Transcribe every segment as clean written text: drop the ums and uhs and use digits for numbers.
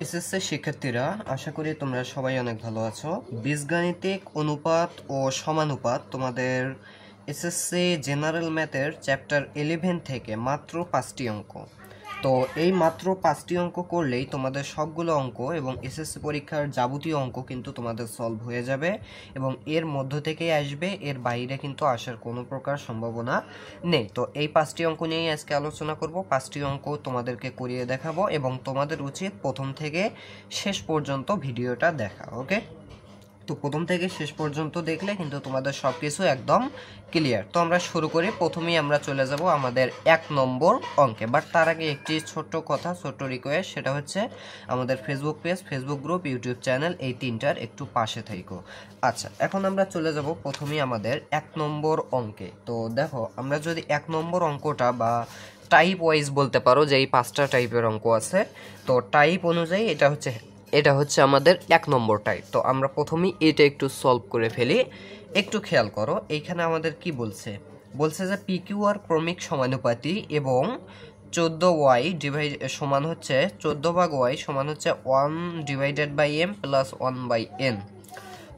SSC শিক্ষার্থীরা, আশা করি তোমরা সবাই অনেক ভালো আছো। বীজগাণিতিক অনুপাত ও সমানুপাত তোমাদের এসএসসি জেনারেল ম্যাথের চ্যাপ্টার 11 থেকে মাত্র 5টি অঙ্ক। তো এই মাত্র 5টি অঙ্ক করলেই তোমাদের সবগুলো অঙ্ক এবং এসএসসি পরীক্ষার যাবতীয় অঙ্ক কিন্তু তোমাদের সলভ হয়ে যাবে এবং এর মধ্য থেকেই আসবে, এর বাইরে কিন্তু আসার কোনো প্রকার সম্ভাবনা নেই। তো এই 5টি অঙ্ক নিয়েই আজকে আলোচনা করব। 5টি অঙ্ক তোমাদেরকে করিয়ে দেখাবো এবং তোমাদের উচিত প্রথম থেকে শেষ পর্যন্ত ভিডিওটা দেখা। ওকে, তো প্রথম থেকে শেষ পর্যন্ত দেখলে কিন্তু তোমাদের সব কিছু একদম ক্লিয়ার। তো আমরা শুরু করি। প্রথমেই আমরা চলে যাব আমাদের 1 নম্বর অঙ্কে। বাট তার আগে একটি ছোট্ট কথা, ছোট্ট রিকোয়েস্ট, সেটা হচ্ছে আমাদের Facebook page, Facebook group, YouTube channel, এই তিনটার একটু পাশে থাকো। আচ্ছা, এখন আমরা চলে যাব প্রথমেই আমাদের 1 নম্বর অঙ্কে। তো দেখো, আমরা যদি 1 নম্বর অঙ্কটা বা টাইপ ওয়াইজ বলতে পারো যে এই 5টা টাইপের অঙ্ক আছে, তো টাইপ অনুযায়ী এটা হচ্ছে আমাদের 1 নম্বর টাইপ। তো আমরা প্রথমেই এটা একটু সলভ করে ফেলি। একটু খেয়াল করো, এইখানে আমাদের কি বলছে যে পিকিউ আর ক্রমিক সমানুপাতি এবং 14y সমান হচ্ছে 14/y সমান হচ্ছে 1/m প্লাস 1/n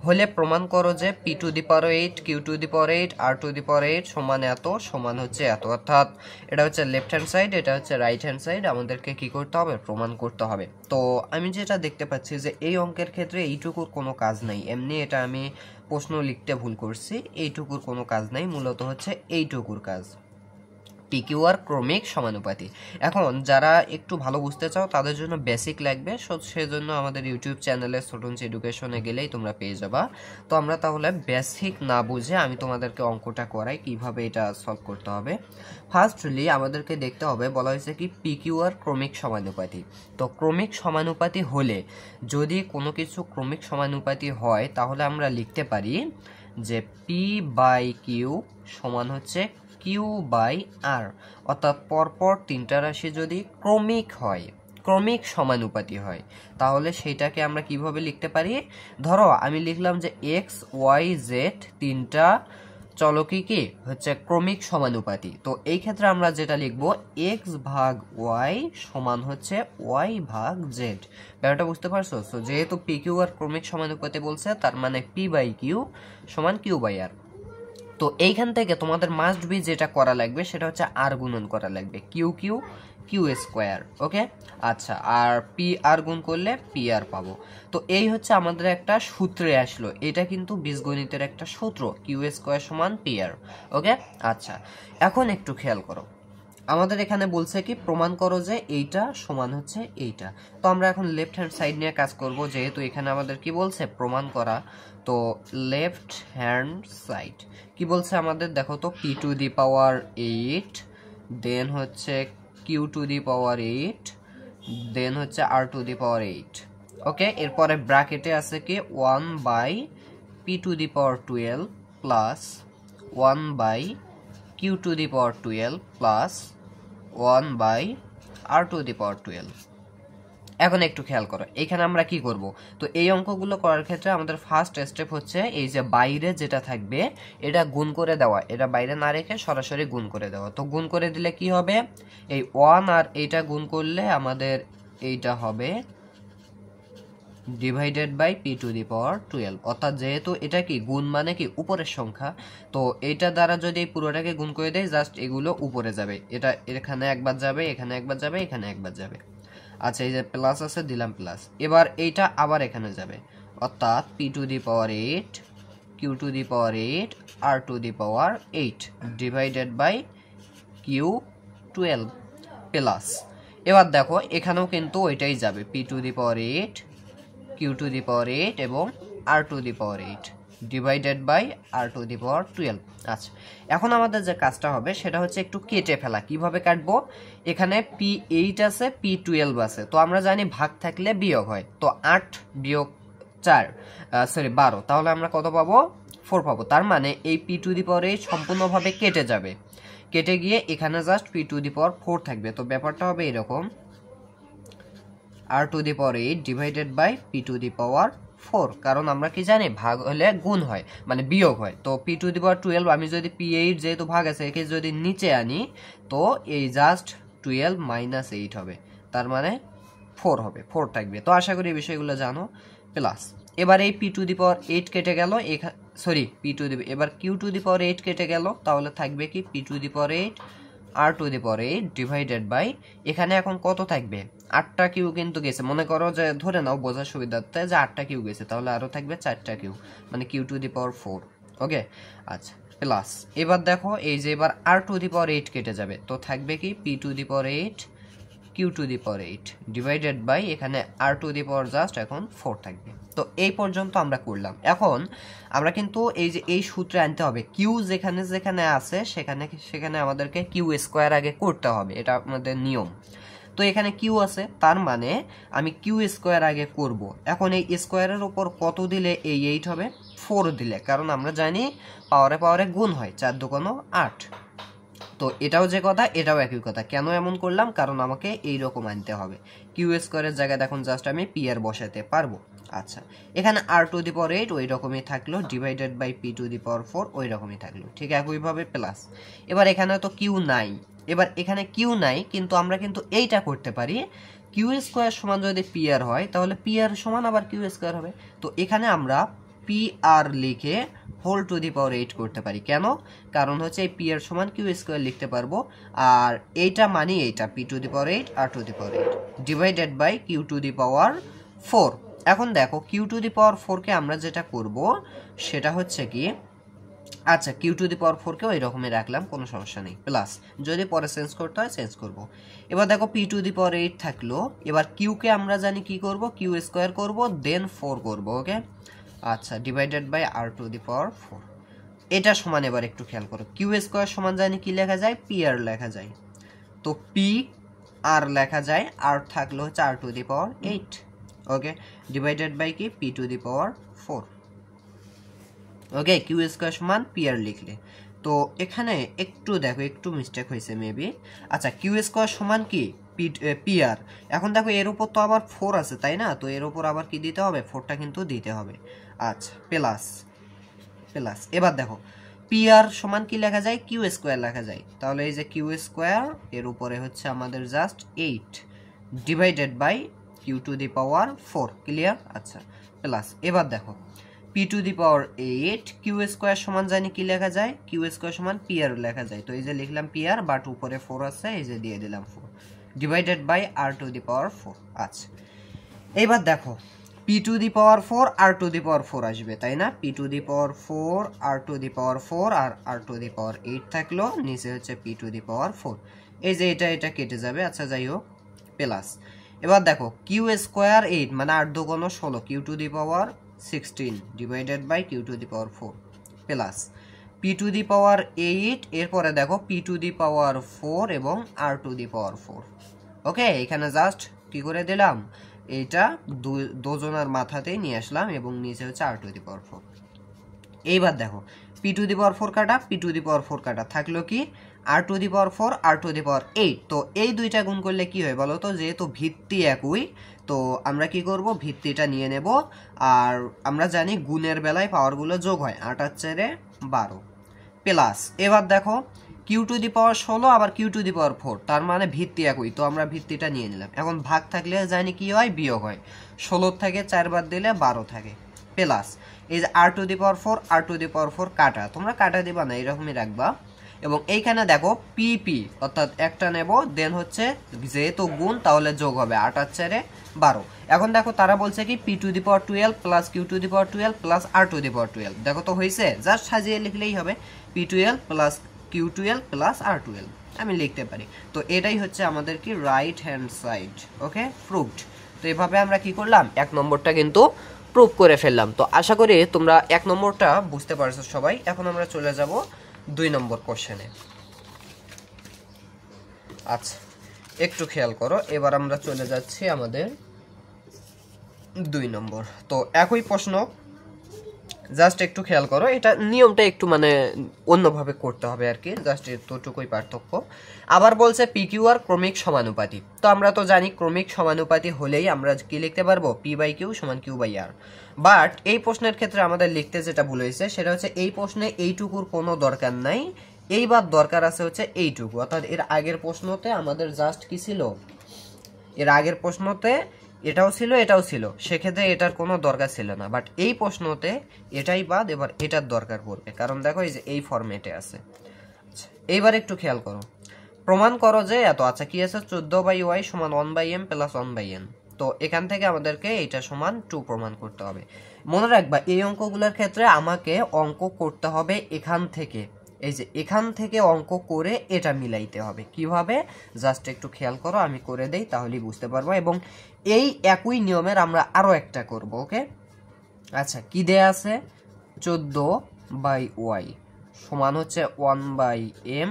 হলে প্রমাণ করো যে p⁸, q⁸, r⁸ সমান এত, সমান হচ্ছে এত। অর্থাৎ এটা হচ্ছে লেফট হ্যান্ড সাইড, এটা হচ্ছে রাইট হ্যান্ড সাইড, আমাদেরকে কি করতে হবে? প্রমাণ করতে হবে। তো আমি যেটা দেখতে পাচ্ছি যে এই অঙ্কের ক্ষেত্রে এইটুকুর কোনো কাজ নাই। এমনি এটা আমি প্রশ্ন লিখতে ভুল করছি, এইটুকুর কোনো কাজ নাই, মূলত হচ্ছে এইটুকুর কাজ, পিকিউ আর ক্রমিক সমানুপাতি। এখন যারা একটু ভালো বুঝতে চাও তাদের জন্য বেসিক লাগবে, সেজন্য আমাদের ইউটিউব চ্যানেলে স্টুডেন্টস এডুকেশনে গেলেই তোমরা পেয়ে যাবা। তো আমরা তাহলে বেসিক না বুঝে আমি তোমাদেরকে অঙ্কটা করাই কিভাবে এটা সলভ করতে হবে। ফার্স্টলি আমাদেরকে দেখতে হবে, বলা হয়েছে কি পিকিউ আর ক্রমিক সমানুপাতি। তো ক্রমিক সমানুপাতি হলে, যদি কোনো কিছু ক্রমিক সমানুপাতি হয়, তাহলে আমরা লিখতে পারি যে p/q সমান হচ্ছে q/r। অর্থাৎ পরপর তিনটা রাশি যদি ক্রমিক হয়, ক্রমিক সমানুপাতি হয়, তাহলে সেটাকে আমরা কিভাবে লিখতে পারি? ধরো আমি লিখলাম যে x y z তিনটা চলকই কি হচ্ছে ক্রমিক সমানুপাতি। তো এই ক্ষেত্রে আমরা যেটা লিখব, x/y সমান হচ্ছে y/z। ব্যাপারটা বুঝতে পারছো? তো যেহেতু pq আর ক্রমিক সমানুপাতি বলছে, তার মানে p/q সমান q/r। তো এইখান থেকে তোমাদের মাস্ট বি যেটা করা লাগবে সেটা হচ্ছে আর গুণন করা লাগবে, কিউ স্কোয়ার। ওকে, আচ্ছা, আর পি আর গুণ করলে পি আর পাবো। তো এই হচ্ছে আমাদের একটা সূত্রে আসলো, এটা কিন্তু বীজগণিতের একটা সূত্র, কিউ স্কোয়ার সমান পি আর। ওকে, আচ্ছা, এখন একটু খেয়াল করো, আমাদের এখানে বলছে কি প্রমাণ করো যে এইটা সমান হচ্ছে এইটা। তো আমরা এখন লেফট হ্যান্ড সাইড নিয়ে কাজ করব, যেহেতু এখানে আমাদের কি বলছে প্রমাণ করা। তো লেফট হ্যান্ড সাইড কি বলছে আমাদের, দেখো তো, p⁸, দেন হচ্ছে q⁸, দেন হচ্ছে r⁸। ওকে, এরপরে ব্র্যাকেটে আছে কি 1/p⁴ plus 1/q⁴ plus 1/r⁴। এখন একটু খেয়াল করো, এখানে আমরা কি করব? তো এই অঙ্কগুলো করার ক্ষেত্রে আমাদের ফার্স্ট স্টেপ হচ্ছে এই যে বাইরে যেটা থাকবে এটা গুণ করে দেওয়া, এটা বাইরে না রেখে সরাসরি গুণ করে দেওয়া। তো গুণ করে দিলে কি হবে? এই 1 আর এইটা গুণ করলে আমাদের এইটা হবে /p⁴, অর্থাৎ যেহেতু এটা কি গুণ মানে কি উপরের সংখ্যা, তো এইটা দ্বারা যদি পুরোটাকে গুণ করে দেয়, জাস্ট এগুলো উপরে যাবে, এটা এখানে একবার যাবে, এখানে একবার যাবে, এখানে একবার যাবে। আচ্ছা, এই যে প্লাস আছে, দিলাম প্লাস। এবার এইটা আবার এখানে যাবে, অর্থাৎ p⁸, q⁸, r⁸ /q⁴ plus. এবার দেখো এখানেও কিন্তু ওইটাই যাবে, p⁸, q⁸ এবং r⁸ /r⁴। আচ্ছা, এখন আমাদের যে কাজটা হবে সেটা হচ্ছে একটু কেটে ফেলা। কিভাবে কাটবো? এখানে p8 আছে, p12 আছে, তো আমরা জানি ভাগ থাকলে বিয়োগ হয়। তো 8 বিয়োগ 12, তাহলে আমরা কত পাবো? 4 পাবো। তার মানে এই p⁸ সম্পূর্ণভাবে কেটে যাবে, কেটে গিয়ে এখানে জাস্ট p⁴ থাকবে। তো ব্যাপারটা হবে এরকম, r⁴ /p⁴, কারণ আমরা কি জানি ভাগ হলে গুণ হয়, মানে বিয়োগ হয়। তো p⁴, আমি যদি p8 যেহেতু ভাগ আছে, একে যদি নিচে আনি, তো এই জাস্ট 12 - 8 হবে, তার মানে 4 হবে, 4 থাকবে। তো আশা করি এই বিষয়গুলো জানো। প্লাস এবার এই p⁸ কেটে গেল, সরি এবার q⁸ কেটে গেল, তাহলে থাকবে কি p⁸ r⁸ ডিভাইডেড বাই এখানে এখন কত থাকবে, 8টা কিউ কিন্তু গেছে, মনে করো যে ধরে নাও বোঝার সুবিধার্থে যে 8টা কিউ গেছে, তাহলে আরো থাকবে 4টা কিউ, মানে q⁴। ওকে, আচ্ছা প্লাস এবার দেখো এই যে এবার r⁸ কেটে যাবে, তো থাকবে কি p⁸ q⁴ ডিভাইডেড বাই এখানে r⁴ জাস্ট এখন 4 থাকবে। তো এই পর্যন্ত আমরা করলাম। এখন আমরা কিন্তু এই যে এই সূত্রে আনতে হবে, কিউ যেখানে যেখানে আছে সেখানে সেখানে আমাদেরকে কিউ স্কোয়ার আগে করতে হবে, এটা আমাদের নিয়ম। তো এখানে কিউ আছে, তার মানে আমি কিউ স্কোয়ার আগে করব। এখন এই স্কোয়ারের উপর কত দিলে এই 8 হবে, 4 দিলে, কারণ আমরা জানি পাওয়ারে পাওয়ারে গুণ হয়, 4 দুগুণ 8। তো এটাও যে কথা এটাও একই কথা। কেন এমন করলাম, কারণ আমাকে এই রকম আনতে হবে। কিউ স্কোয়ারের জায়গায় এখন জাস্ট আমি পি আর বসাতে পারবো। আচ্ছা, এখানে r⁸ ওই রকমই থাকলো, ডিভাইডেড বাই p⁴ ওই রকমই থাকলো, ঠিক একইভাবে প্লাস। এবার এখানে তো কিউ নাই, এবার এখানে কিউ নাই, কিন্তু আমরা কিন্তু এইটা করতে পারি, কিউ স্কোয়ার সমান যদি পি আর হয় তাহলে পি আর সমান আবার কিউ স্কোয়ার হবে। তো এখানে আমরা পি আর লিখে হোল⁸ করতে পারি। কেন? কারণ হচ্ছে এই পি এর সমান কিউ স্কোয়ার লিখতে পারবো, আর এইটা মানে এইটা p⁸ r⁸ divided by q⁴। এখন দেখো q⁴ কে আমরা যেটা করব সেটা হচ্ছে কি, আচ্ছা q⁴ কেও এরকমই রাখলাম, কোনো সমস্যা নেই, প্লাস যদি পরে চেঞ্জ করতে হয় চেঞ্জ করব। এবার দেখো p⁸ থাকলো, এবার কিউ কে আমরা জানি কি করব, কিউ স্কোয়ার করব, দেন 4 করব। ওকে, আচ্ছা ডিভাইডেড বাই r⁴। এটা সমান, এবার একটু খেয়াল করো, কিউ স্কোয়ার সমান জানি কি লেখা যায়, পি আর লেখা যায়। তো পি আর লেখা যায়, আর থাকলো হচ্ছে r⁸। ওকে, ডিভাইডেড বাই কি p⁴। ওকে, কিউ স্কোয়ার সমান পি আর লিখলে। তো এখানে একটু দেখো একটু মিস্টেক হয়েছে মেবি। আচ্ছা, কিউ স্কোয়ার সমান কি পি আর। এখন দেখো এর উপর তো আবার 4 আছে তাই না, তো এর উপর আবার কি দিতে হবে, 4টা কিন্তু দিতে হবে। আচ্ছা প্লাস প্লাস এবার দেখো পি আর সমান কি লেখা যায়, কিউ স্কোয়ার লেখা যায়, তাহলে এই যে কিউ স্কোয়ার এর উপরে হচ্ছে আমাদের just 8 divided by q⁴। Clear? আচ্ছা প্লাস এবার দেখো p⁸ কিউ স্কোয়ার সমান জানি কি লেখা যায়, কিউ স্কোয়ার সমান পি আর লেখা যায়। তো এই যে লিখলাম পি আর, বাট উপরে 4 আছে, এই যে দিয়ে দিলাম 4 ডিভাইডেড বাই r⁴। আচ্ছা এইবার দেখো p⁴ r⁴ আসবে তাই না, p⁴ r⁴ আর r⁴ থাকলো, নিচে হচ্ছে p⁴। এই যে এটা কেটে যাবে। আচ্ছা যাই হোক, প্লাস এবার দেখো কিউ স্কোয়ার 8 মানে 8 দুগুণ 16, q⁴ 16 divided by q⁴ plus p⁴, এরপরে দেখো p⁴ এবং r⁴। ওকে, এখানে জাস্ট কি করে দিলাম, এটা দুজনের মাথাতেই নিয়ে আসলাম এবং নিচে হচ্ছে r⁴। এইবার দেখো p⁴ কাটা p⁴ কাটা থাকলো কি r⁴ r⁴। তো এই দুইটা গুণ করলে কি হয় বলো তো, যেহেতু ভিত্তি একই, তো আমরা কি করব, ভিত্তিটা নিয়ে নেব। আর আমরা জানি গুণের বেলায় পাওয়ারগুলো যোগ হয়, 8 আর 4 12 প্লাস। এবার দেখো q⁴ আবার q⁴, তার মানে ভিত্তি একই, তো আমরা ভিত্তিটা নিয়ে নিলাম। এখন ভাগ থাকলে জানি কি হয়, বিয়োগ হয়, 16 থেকে 4 বাদ দিলে 12 থাকে, প্লাস এই যে r⁴ কাটা, তোমরা কাটা দিবা না, এরকমই রাখবা। এবং এইখানে দেখো পিপি অর্থাৎ একটা নেব, দেন হচ্ছে যেহেতু গুণ তাহলে যোগ হবে, 8 আর 4 12। এখন দেখো তারা বলছে কি p⁴ plus q⁴ plus r⁴। দেখো তো হয়েছে, জাস্ট সাজিয়ে লিখলেই হবে, p⁴ plus q⁴ plus r⁴ আমি লিখতে পারি। তো এটাই হচ্ছে আমাদের কি রাইট হ্যান্ড সাইড। ওকে, প্রুভড। তো এভাবে আমরা কি করলাম, 1 নম্বরটা কিন্তু প্রুভ করে ফেললাম। তো আশা করি তোমরা 1 নম্বরটা বুঝতে পারছো সবাই। এখন আমরা চলে যাব 2 নম্বর কোশ্চেনে। আচ্ছা একটু খেয়াল করো, এবার আমরা চলে যাচ্ছি আমাদের 2 নম্বর। তো একই প্রশ্ন, জাস্ট একটু খেয়াল করো, এটা নিয়মটা একটু মানে অন্যভাবে করতে হবে আর কি, জাস্ট এতটুকুই পার্থক্য। আবার বলছে PQ আর ক্রমিক সমানুপাতি। তো আমরা তো জানি ক্রমিক সমানুপাতি হলেই আমরা কি লিখতে পারবো, P/Q = Q/R। বাট এই প্রশ্নের ক্ষেত্রে আমাদের লিখতে যেটা ভুল হয়েছে সেটা হচ্ছে এই প্রশ্নে এইটুকুর কোনো দরকার নাই, এইবার দরকার আছে হচ্ছে এইটুকু। অর্থাৎ এর আগের প্রশ্নতে আমাদের জাস্ট কি ছিল, এর আগের প্রশ্নতে এটাও ছিল এটাও ছিল, সেক্ষেত্রে এটার কোনো দরকার ছিল না, বাট এই প্রশ্নতে এটাই বাদ, এবার এটার দরকার পড়বে, কারণ দেখো এই যে এই ফরম্যাটে আছে। এইবার একটু খেয়াল করো, প্রমাণ করো যে এত, আচ্ছা কি আছে 14/y সমান 1/m প্লাস 1/n। তো এখান থেকে আমাদেরকে এটা সমান 2 প্রমাণ করতে হবে। মনে রাখবা এই অঙ্কগুলোর ক্ষেত্রে আমাকে অঙ্ক করতে হবে এখান থেকে, এই যে এখান থেকে অঙ্ক করে এটা মিলাইতে হবে। কিভাবে জাস্ট একটু খেয়াল করো, আমি করে দেই তাহলেই বুঝতে পারবো। এবং এই একই নিয়মের আমরা আরো একটা করব। ওকে, আচ্ছা কি দেয়া আছে 14/y সমান হচ্ছে 1/m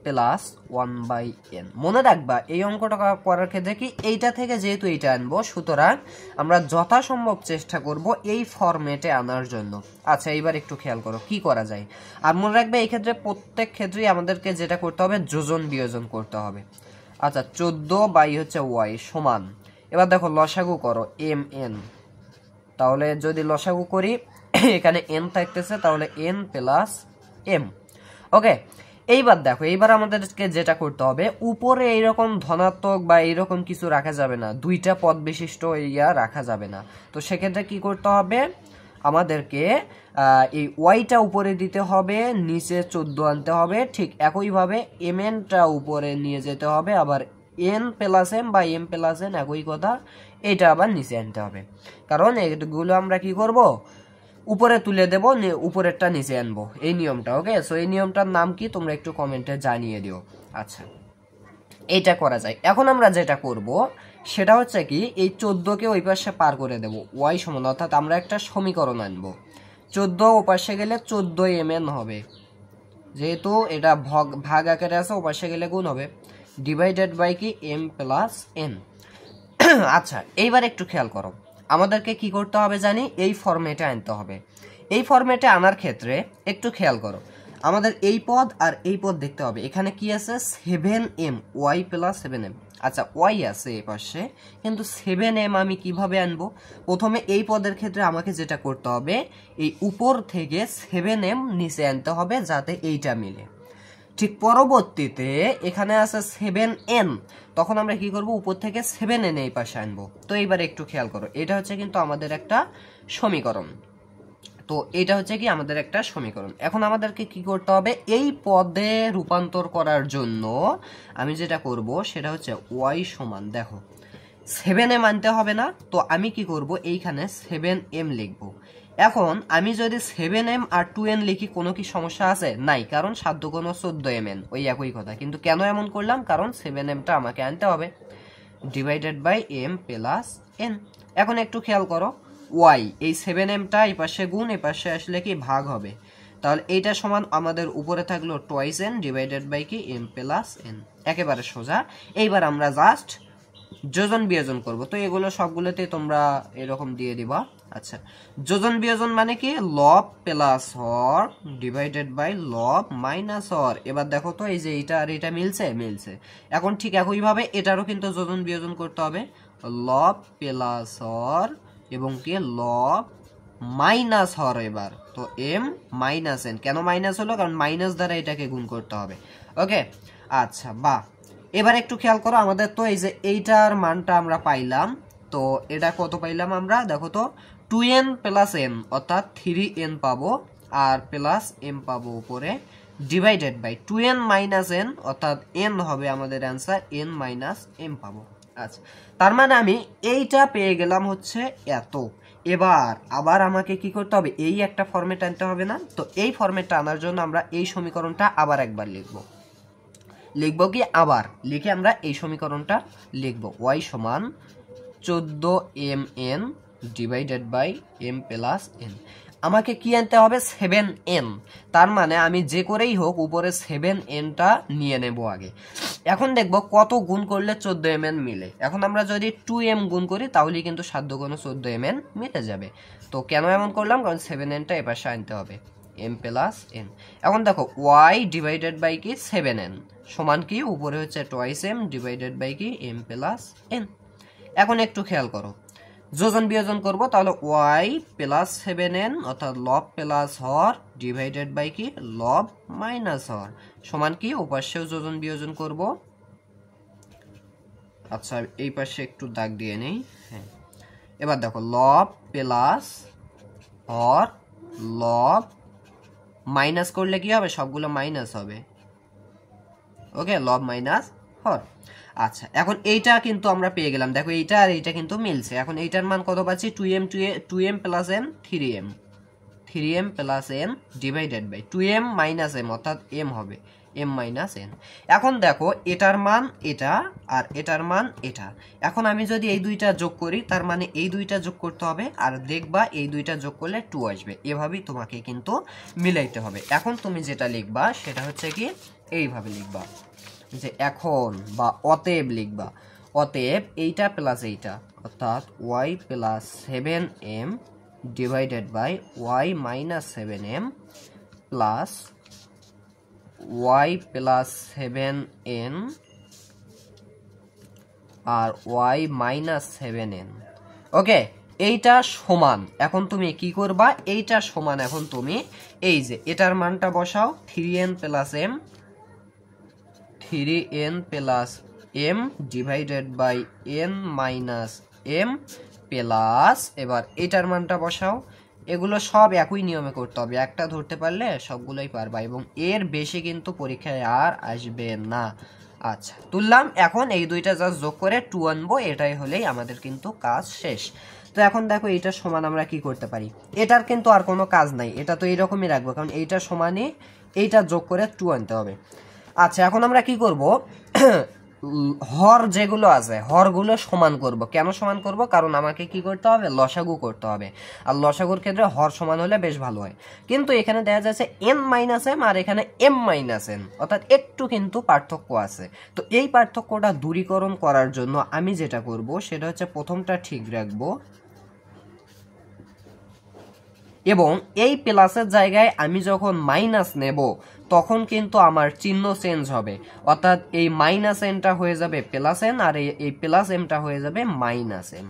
প্লাস 1/n। মনে রাখবা এই অঙ্কটা করার ক্ষেত্রে কি এইটা থেকে যেহেতু এইটা আনবো, সুতরাং আমরা যথাসম্ভব চেষ্টা করব এই ফরম্যাটে আনার জন্য। আচ্ছা এইবার একটু খেয়াল করো কি করা যায়। আর মনে রাখবে এই ক্ষেত্রে প্রত্যেক ক্ষেত্রেই আমাদেরকে যেটা করতে হবে যোজন বিয়োজন করতে হবে। আচ্ছা 14/y সমান, এবার দেখো লসাগু করো mn, তাহলে যদি লসাগু করি এখানে n থাকতেছে, তাহলে n প্লাস m। ওকে, এইবার দেখো এইবার আমাদেরকে যেটা করতে হবে, উপরে এইরকম ধনাত্মক বা এইরকম কিছু রাখা যাবে না, দুইটা পদ বিশিষ্ট ইয়া রাখা যাবে না। তো সেক্ষেত্রে কি করতে হবে, আমাদেরকে এই ওয়াইটা উপরে দিতে হবে, নিচে 14 আনতে হবে। ঠিক একইভাবে mnটা উপরে নিয়ে যেতে হবে, আবার n প্লাস m বা m প্লাস n একই কথা, এটা আবার নিচে আনতে হবে। কারণ এগুলো আমরা কি করব, উপরে তুলে দেব, উপরেরটা নিচে আনবো, এই নিয়মটা। ওকে, সো এই নিয়মটার নাম কি তোমরা একটু কমেন্টে জানিয়ে দিও। আচ্ছা এইটা করা যায়। এখন আমরা যেটা করব সেটা হচ্ছে কি, এই 14কে ওই পাশে পার করে দেব, ওয়াই সমান, অর্থাৎ আমরা একটা সমীকরণ আনবো। 14 ও পাশে গেলে 14mn হবে, যেহেতু এটা ভাগ আকারে আছে, ও পাশে গেলে গুণ হবে, ডিভাইডেড বাই কি m প্লাস n। আচ্ছা এইবার একটু খেয়াল করো, আমাদেরকে কি করতে হবে জানি, এই ফরম্যাটে আনতে হবে। এই ফরম্যাটে আনার ক্ষেত্রে একটু খেয়াল করো, আমাদের এই পদ আর এই পদ দেখতে হবে। এখানে কি আছে 7m, y প্লাস 7m। আচ্ছা y আছে এই পাশে, কিন্তু 7m আমি কিভাবে আনবো, প্রথমে এই পদের ক্ষেত্রে আমাকে যেটা করতে হবে, এই উপর থেকে 7m নিচে আনতে হবে যাতে এইটা মিলে। ঠিক পরবর্তীতে এখানে আছে 7n, তখন আমরা কি করব, উপর থেকে 7n এই পাশে আনবো। তো এইবার একটু খেয়াল করো, এটা হচ্ছে কিন্তু আমাদের একটা সমীকরণ। তো এটা হচ্ছে কি আমাদের একটা সমীকরণ। এখন আমাদেরকে কি করতে হবে, এই পদে রূপান্তর করার জন্য আমি যেটা করব সেটা হচ্ছে y সমান, দেখো 7m আনতে হবে না, তো আমি কি করব, এইখানে 7m লিখবো। এখন আমি যদি 7m আর 2n লিখি কোনো কি সমস্যা আছে? নাই, কারণ সাধ্য কোনো 14mn, ওই একই কথা। কিন্তু কেন এমন করলাম, কারণ 7mটা আমাকে আনতে হবে, divided by m plus n। এখন একটু খেয়াল করো, y এই 7mটা এই পাশে গুণ, এই পাশে আসলে কি ভাগ হবে, তাহলে এইটা সমান আমাদের উপরে থাকলো টুয়াইস n ডিভাইডেড বাই কি m প্লাস n, একেবারে সোজা। এইবার আমরা জাস্ট যোজন বিয়োজন করব। তো এগুলো সবগুলোতে তোমরা এরকম দিয়ে দিবা। আচ্ছা যোজন বিয়োজন মানে কি, লব প্লাস হর ডিভাইডেড বাই লব মাইনাস হর। এবার দেখো তো এই যে এটা আর এটা মিলছে, মিলছে। এখন ঠিক একইভাবে এটারও কিন্তু যোজন বিয়োজন করতে হবে, লব প্লাস হর এবং কি লব মাইনাস হর। এবার তো m মাইনাস n, কেন মাইনাস হলো, কারণ মাইনাস দ্বারা এটাকে গুণ করতে হবে। ওকে আচ্ছা বা এবার একটু খেয়াল করো, আমাদের তো এই যে এইটার মানটা আমরা পাইলাম, তো এটা কত পাইলাম আমরা, দেখো তো 2n প্লাস n অর্থাৎ 3n পাবো, আর প্লাস m পাবো উপরে, divided by 2n minus n অর্থাৎ n হবে আমাদের অ্যান্সার, n মাইনাস m পাবো। আচ্ছা তার মানে আমি এইটা পেয়ে গেলাম হচ্ছে এত। এবার আবার আমাকে কি করতে হবে, এই একটা ফরম্যাট আনতে হবে না? তো এই ফরম্যাটটা আনার জন্য আমরা এই সমীকরণটা আবার একবার লিখবো কি, আবার লিখে আমরা এই সমীকরণটা লিখবো, y সমান 14mn divided by m plus n। আমাকে কি আনতে হবে, 7n। তার মানে আমি যে করেই হোক উপরে 7nটা নিয়ে নেব আগে। এখন দেখবো কত গুণ করলে 14mn মিলে। এখন আমরা যদি 2m গুণ করি তাহলে কিন্তু সাধ্য কোনো 14mn মিলে যাবে। তো কেন এমন করলাম, কারণ 7nটা এপাশে আনতে হবে, m প্লাস n। এখন দেখো y ডিভাইডেড বাই কি 7n সমান কি, উপরে হচ্ছে টুয়াইস m ডিভাইডেড বাই কি m প্লাস n। এখন একটু খেয়াল করো, যোজন বিয়োজন করব, তাহলে y প্লাস 7n অর্থাৎ লব প্লাস হর ডিভাইডেড বাই কি লব মাইনাস হর সমান কি, ওপাশেও যোজন বিয়োজন করব, আচ্ছা এই পাশে একটু দাগ দিয়ে নেই। হ্যাঁ, এবার দেখো লব প্লাস হর, লব মাইনাস করলে কি হবে, সবগুলো মাইনাস হবে। ওকে, লব মাইনাস হর। আচ্ছা এখন এইটা কিন্তু আমরা পেয়ে গেলাম, দেখো এইটা আর এইটা কিন্তু মিলছে। এখন এইটার মান কত পাচ্ছি, 2m plus n 3m, 3m plus n divided by 2m minus m, অর্থাৎ m হবে m মাইনাস n। এখন দেখো এটার মান এটা আর এটার মান এটা। এখন আমি যদি এই দুইটা যোগ করি, তার মানে এই দুইটা যোগ করতে হবে, আর দেখবা এই দুইটা যোগ করলে 2 আসবে। এভাবেই তোমাকে কিন্তু মিলাইতে হবে। এখন তুমি যেটা লিখবা সেটা হচ্ছে কি এইভাবে লিখবা, যে এখন বা অতএব লিখবা, অতএব এইটা প্লাস এইটা, অর্থাৎ y plus 7m divided by y minus 7m plus y plus 7n আর y মাইনাস 7n। ওকে, এইটা সমান, এখন তুমি কি করবা, এইটা সমান এখন তুমি এই যে এটার মানটা বসাও, 3n plus m, 3n plus m divided by n minus m plus, এবার এটার মানটা বসাও। এগুলো সব একই নিয়মে করতে হবে, একটা ধরতে পারলে সবগুলোই পারবা, এবং এর বেশি কিন্তু পরীক্ষায় আর আসবে না। আচ্ছা তুললাম, এখন এই দুইটা জাস্ট যোগ করে 2 আনবো, এটাই হলেই আমাদের কিন্তু কাজ শেষ। তো এখন দেখো এইটা সমান আমরা কি করতে পারি, এটার কিন্তু আর কোনো কাজ নাই, এটা তো এইরকমই রাখবো, কারণ এইটা সমানই এইটা যোগ করে 2 আনতে হবে। আচ্ছা এখন আমরা কি করব, হর যেগুলো আছে হরগুলো সমান করব। কেন সমান করব, কারণ আমাকে কি করতে হবে, লসাগু করতে হবে, আর লসাগুর ক্ষেত্রে হর সমান হলে বেশ ভালো হয়। কিন্তু এখানে দেখা যাচ্ছে n মাইনাস এম আর এখানে m মাইনাস n, অর্থাৎ একটু কিন্তু পার্থক্য আছে। তো এই পার্থক্যটা দূরীকরণ করার জন্য আমি যেটা করব সেটা হচ্ছে প্রথমটা ঠিক রাখবো, এবং এই প্লাসের জায়গায় আমি যখন মাইনাস নেব তখন কিন্তু আমার চিহ্ন চেঞ্জ হবে, অর্থাৎ এই মাইনাস এনটা হয়ে যাবে প্লাস এন, আর এই প্লাস এমটা হয়ে যাবে মাইনাস এম।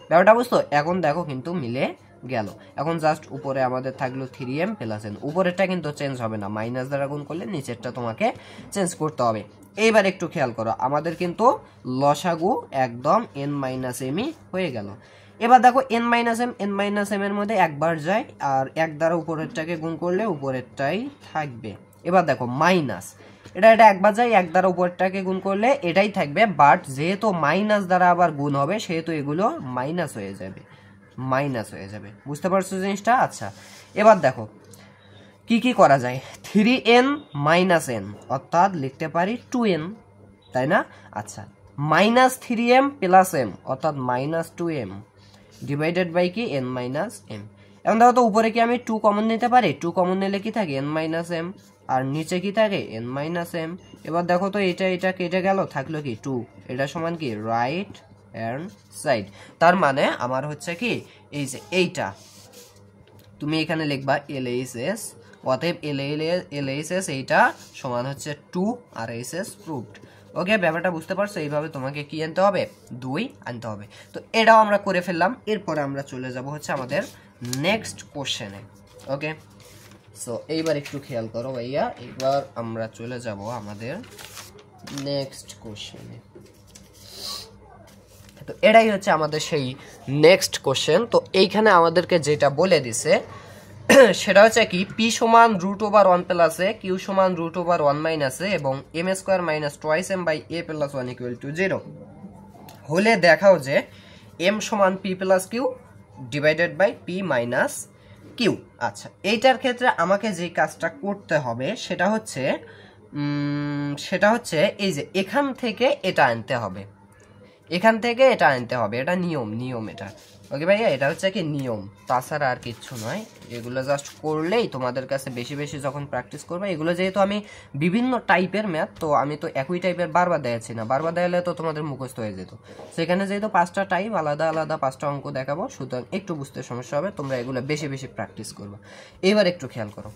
ব্যাপারটা বুঝতো? এখন দেখো কিন্তু মিলে গেল। এখন জাস্ট উপরে আমাদের থাকলো 3m প্লাস এন, উপরেরটা কিন্তু চেঞ্জ হবে না, মাইনাস দ্বারা গুণ করলে নিচেরটা তোমাকে চেঞ্জ করতে হবে। এইবার একটু খেয়াল করো, আমাদের কিন্তু লসাগু একদম n মাইনাস এমই হয়ে গেল। এবার দেখো n মাইনাস এম এর মধ্যে একবার যায়, আর এক দ্বারা উপরেরটাকে গুণ করলে উপরেরটাই থাকবে। এবার দেখো মাইনাস, এটা একবার যায়, এক দ্বারা উপরেরটাকে গুণ করলে এটাই থাকবে, বাট যেহেতু মাইনাস দ্বারা আবার গুণ হবে সেহেতু এগুলো মাইনাস হয়ে যাবে। বুঝতে পারছো জিনিসটা? আচ্ছা এবার দেখো কি কি করা যায়, 3n মাইনাস n অর্থাৎ লিখতে পারি 2n, তাই না? আচ্ছা মাইনাস 3m প্লাস m অর্থাৎ মাইনাস 2m ডিভাইডেড বাই কি n মাইনাস m। এখন দেখো তো উপরে কি আমি 2 কমন নিতে পারি, 2 কমন নিলে কি থাকে n মাইনাস m, আর নিচে কি থাকে n মাইনাস m। এবার দেখো তো এটা কেটে গেল, থাকলো কি 2, এটা সমান কি রাইট হ্যান্ড সাইড। তার মানে আমার হচ্ছে কি এই যে এইটা তুমি এখানে লিখবা LHS, অতএব LHS এইটা সমান হচ্ছে 2 আর HS প্রুভড। ওকে, ব্যাপারটা বুঝতে পারছো? এইভাবে তোমাকে কি আনতে হবে, 2 আনতে হবে। তো এটাও আমরা করে ফেললাম। এরপরে আমরা চলে যাব হচ্ছে আমাদের নেক্সট কোশ্চেনে। ওকে, সো এইবার একটু খেয়াল করো ভাইয়া, এবার আমরা চলে যাব আমাদের নেক্সট কোশ্চেনে। তো এটাই হচ্ছে আমাদের সেই নেক্সট কোশ্চেন। তো এইখানে আমাদেরকে যেটা বলে দিছে সেটা হচ্ছে কি, পি সমান root over 1 plus a, q সমান রুট ওভার 1 মাইনাস এ, এবং m square minus twice m by a plus 1 equal to 0 হলে দেখাও যে এম সমান p plus q divided by p minus q. আচ্ছা এইটার ক্ষেত্রে আমাকে যে কাজটা করতে হবে সেটা হচ্ছে এই যে এখান থেকে এটা আনতে হবে, এটা নিয়ম এটা। ওকে ভাইয়া, এটা হচ্ছে কি নিয়ম, তাছাড়া আর কিচ্ছু নয়। এগুলো জাস্ট করলেই তোমাদের কাছে বেশি বেশি যখন প্র্যাকটিস করবে, এগুলো যেহেতু আমি বিভিন্ন টাইপের ম্যাথ, তো আমি তো একই টাইপের বারবার দেখাচ্ছি না, বারবার দেখালে তো তোমাদের মুখস্থ হয়ে যেত। সেখানে যেহেতু 5টা টাইপ আলাদা আলাদা 5টা অঙ্ক দেখাবো, সুতরাং একটু বুঝতে সমস্যা হবে, তোমরা এগুলো বেশি বেশি প্র্যাকটিস করবে। এবার একটু খেয়াল করো,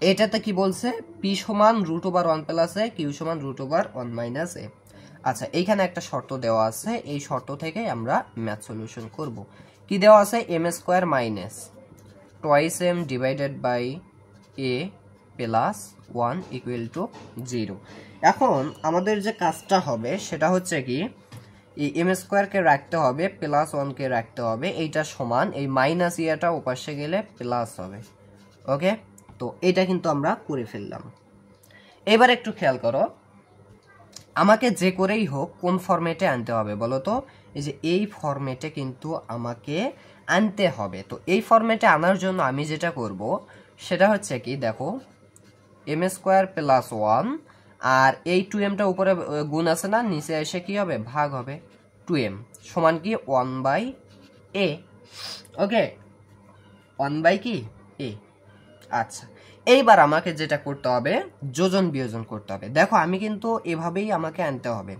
এটাতে কি বলছে, পি সমান root over 1 plus a, q সমান রুট ওভার 1 মাইনাস এ। আচ্ছা এইখানে একটা শর্ত দেওয়া আছে, এই শর্ত থেকে আমরা ম্যাথ সলিউশন করব। কি দেওয়া আছে, m square minus twice m divided by a plus 1 equal to 0। এখন আমাদের যে কাজটা হবে সেটা হচ্ছে কি, এই এম স্কোয়ারকে রাখতে হবে, প্লাস 1কে রাখতে হবে, এইটা সমান এই মাইনাস ইয়াটা ওপাশে গেলে প্লাস হবে। ওকে, তো এটা কিন্তু আমরা করে ফেললাম। এবার একটু খেয়াল করো, আমাকে যে করেই হোক কোন ফরম্যাটে আনতে হবে বলো তো? এই যে এই ফরম্যাটে কিন্তু আমাকে আনতে হবে। তো এই ফরম্যাটে আনার জন্য আমি যেটা করব সেটা হচ্ছে কি, দেখো এম স্কোয়ার প্লাস 1 আর এই 2mটা উপরে গুণ আছে না, নিচে এসে কি হবে, ভাগ হবে। 2m সমান কি 1/a। ওকে, 1 কি a। আচ্ছা, এইবার আমাকে যেটা করতে হবে যোজন বিয়োজন করতে হবে। দেখো আমি কিন্তু এভাবেই আমাকে আনতে হবে,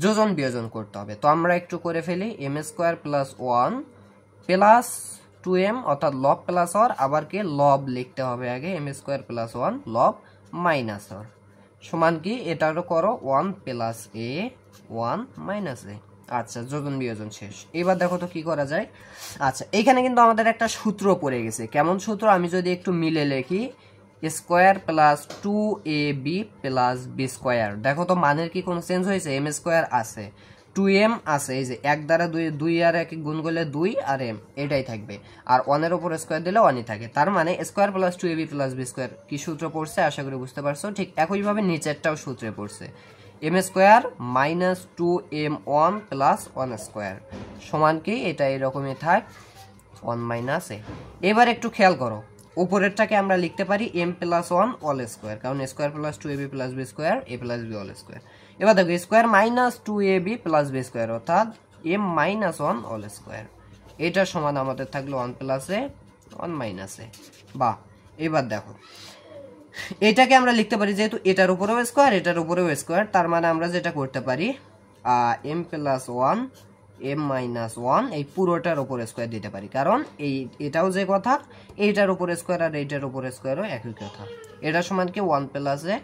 যোজন বিয়োজন করতে হবে। তো আমরা একটু করে ফেলি, M square plus 1 plus 2m অর্থাৎ লব প্লাস হর, আবার কি লব লিখতে হবে আগে, এম স্কোয়ার প্লাস 1 লব মাইনাস হর সমান কি, এটারও করো 1 প্লাস a 1 মাইনাস a। আচ্ছা, যোজন বিয়োজন শেষ। এবার দেখো তো কি করা যায়। আচ্ছা, এখানে কিন্তু আমাদের একটা সূত্র পড়ে গেছে। কেমন সূত্র, আমি যদি একটু মিলে লিখি, square plus 2ab plus b square. দেখো তো মানের কি কোনো চেঞ্জ হয়েছে? এম স্কোয়ার আছে, 2m আছে, এই যে 1 দ্বারা 2 আর 1 গুণ করলে 2 আর m এটাই থাকবে, আর 1 এর উপর স্কোয়ার দিলে 1ই থাকে। তার মানে square plus 2ab plus b square কি সূত্র পড়ছে, আশা করি বুঝতে পারছো। ঠিক একইভাবে নিচেরটাও সূত্রে পড়ছে, m square minus 2m1 plus 1 square সমান কি, এটা এরকমই থাক 1 মাইনাস এ। এবার একটু খেয়াল করো, উপরেরটাকে আমরা লিখতে পারি m প্লাস 1 অল স্কোয়ার, কারণ square plus 2ab plus b square a plus b all square. এবার দেখো square minus 2ab plus b square অর্থাৎ m মাইনাস 1 অল স্কোয়ার, এটার সমান আমাদের থাকলো 1 প্লাস এ 1 মাইনাস এ। বা এবার দেখো এটাকে আমরা লিখতে পারি, যেহেতু এটার উপরেও স্কোয়ার এটার উপরেও স্কোয়ার, তার মানে আমরা যেটা করতে পারি m প্লাস 1 m মাইনাস 1 এই পুরোটার উপর স্কোয়ার দিতে পারি, কারণ এটাও যে কথা, এইটার উপর স্কোয়ার আর এইটার উপর স্কোয়ারও একই কথা। এটা সমান কি 1 প্লাস এ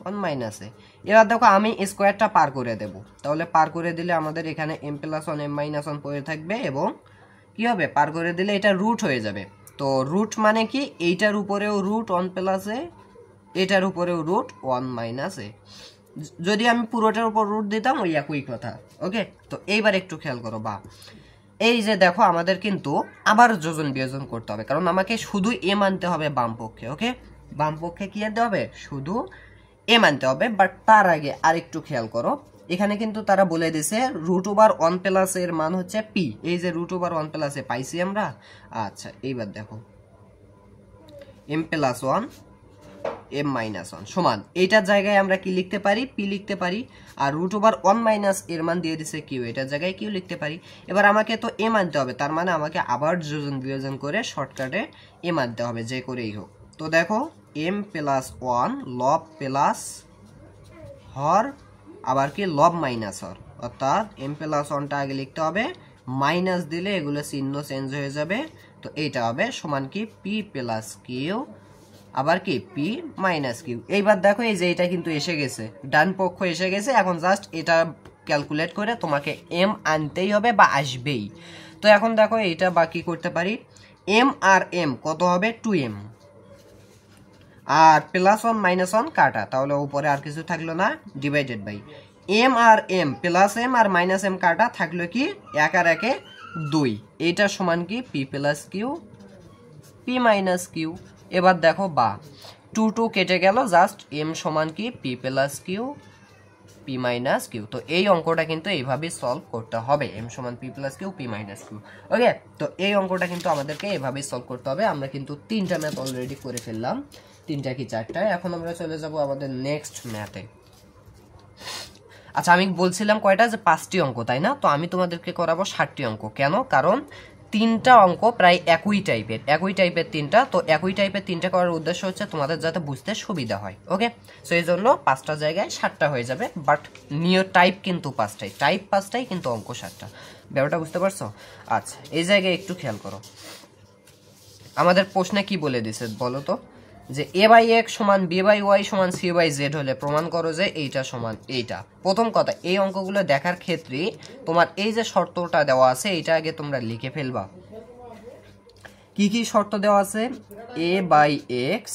1 মাইনাস এ। এবার দেখো আমি স্কোয়ারটা পার করে দেব, তাহলে পার করে দিলে আমাদের এখানে m প্লাস 1 m মাইনাস 1 পড়ে থাকবে, এবং কি হবে, পার করে দিলে এটা রুট হয়ে যাবে। তো রুট মানে কি, এইটার উপরেও রুট 1 প্লাস এ, এটার উপরেও রুট 1 মাইনাস এ। যদি আমি পুরোটার উপর রুট দিতাম ওই একই কথা। ওকে, তো এইবার একটু খেয়াল করো, বা এই যে দেখো আমাদের কিন্তু আবার যোজন বিয়োজন করতে হবে, কারণ আমাকে শুধু এম আনতে হবে বাম পক্ষে। ওকে, বাম পক্ষে কি আনতে হবে, শুধু এম আনতে হবে। বাট তার আগে আরেকটু খেয়াল করো, এখানে কিন্তু তারা বলে দিছে রুট ওভার 1 প্লাস এর মান হচ্ছে পি। এই যে রুট ওভার 1 প্লাস এ পাইছি আমরা। আচ্ছা, এইবার দেখো এম প্লাস 1 m মাইনাস 1 সমান এইটার জায়গায় আমরা কি লিখতে পারি, পি লিখতে পারি, আর রুট ওভার 1 মাইনাস এর মান দিয়ে দিছে কিউ, এটার জায়গায় কিউ লিখতে পারি। এবার আমাকে তো এম আনতে হবে, তার মানে আমাকে আবার যোজন বিয়োজন করে শর্টকাটে এম আনতে হবে যে করেই হোক। তো দেখো m প্লাস 1 লব প্লাস হর, আবার কি লব মাইনাস হর, অর্থাৎ m প্লাস 1টা আগে লিখতে হবে, মাইনাস দিলে এগুলো চিহ্ন চেঞ্জ হয়ে যাবে। তো এইটা হবে সমান কি পি প্লাস কিউ, আবার কি পি মাইনাস কিউ। এইবার দেখো এই যে এটা কিন্তু এসে গেছে, ডান পক্ষ এসে গেছে। এখন জাস্ট এটা ক্যালকুলেট করে তোমাকে এম আনতেই হবে বা আসবেই। তো এখন দেখো এইটা বাকি করতে পারি, এম আর এম কত হবে 2m, আর প্লাস 1 মাইনাস 1 কাটা, তাহলে উপরে আর কিছু থাকলো না, ডিভাইডেড বাই এম আর এম, প্লাস এম আর মাইনাস এম কাটা, থাকলো কি 1 আর 1 2, এইটা সমান কি p plus q p minus q. এবার দেখো বা 2 2 কেটে গেল, জাস্ট m সমান কি p plus q p minus q. তো এই অঙ্কটা কিন্তু এইভাবে সলভ করতে হবে, m সমান p plus q p minus q. Okay, তো এই অঙ্কটা কিন্তু আমাদেরকে এভাবে সলভ করতে হবে। আমরা কিন্তু 3টা ম্যাথ অলরেডি করে ফেললাম, 3টা কি 4টা। এখন আমরা চলে যাব আমাদের নেক্সট ম্যাথে। আচ্ছা, আমি বলছিলাম কয়টা, যে 5টি অঙ্ক, তাই না? তো আমি তোমাদেরকে করাবো 7টি অঙ্ক। কেন? কারণ 3টা অঙ্ক প্রায় একই টাইপের 3টা। তো একই টাইপের 3টা করার উদ্দেশ্য হচ্ছে তোমাদের যাতে বুঝতে সুবিধা হয়। ওকে, সো এই জন্য 5টা জায়গায় 7টা হয়ে যাবে, বাট নিয় টাইপ কিন্তু 5টাই, টাইপ 5টাই, কিন্তু অঙ্ক 7টা। ব্যাপারটা বুঝতে পারছো? আচ্ছা, এই জায়গায় একটু খেয়াল করো, আমাদের প্রশ্নে কি বলে দিছে বলো তো, যে এ বাই এক্স সমান বি বাই ওয়াই সমান সি বাই জেড হলে প্রমাণ করো যে এইটা সমান এইটা। প্রথম কথা, এই অঙ্কগুলো দেখার ক্ষেত্রে তোমার এই যে শর্তটা দেওয়া আছে এইটা আগে তোমরা লিখে ফেলবা। কি কি শর্ত দেওয়া আছে? এ বাই এক্স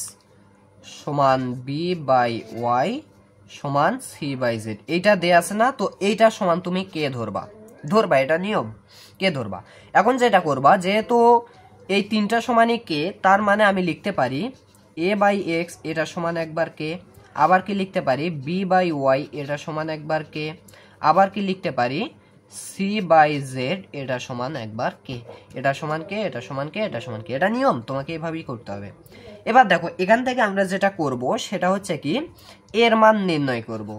সমান বি বাই ওয়াই সমান সি বাই জেড, এইটা দেয়া আছে না, তো এইটা সমান তুমি কে ধরবা, এটা নিয়ম কে ধরবা। এখন যেটা করবা, যেহেতু এই তিনটা সমানই কে, তার মানে আমি লিখতে পারি এ বাই এক্স এটা সমান একবার কে, আবার কি লিখতে পারি বি বাই ওয়াই এটা সমান একবার কে, আবার কি লিখতে পারি সি বাই জেড এটা সমান একবার কে, এটা সমান কে, এটা সমান কে, এটা সমান কে, এটা নিয়ম, তোমাকে এভাবেই করতে হবে। এবার দেখো এখান থেকে আমরা যেটা করব সেটা হচ্ছে কি এর মান নির্ণয় করব।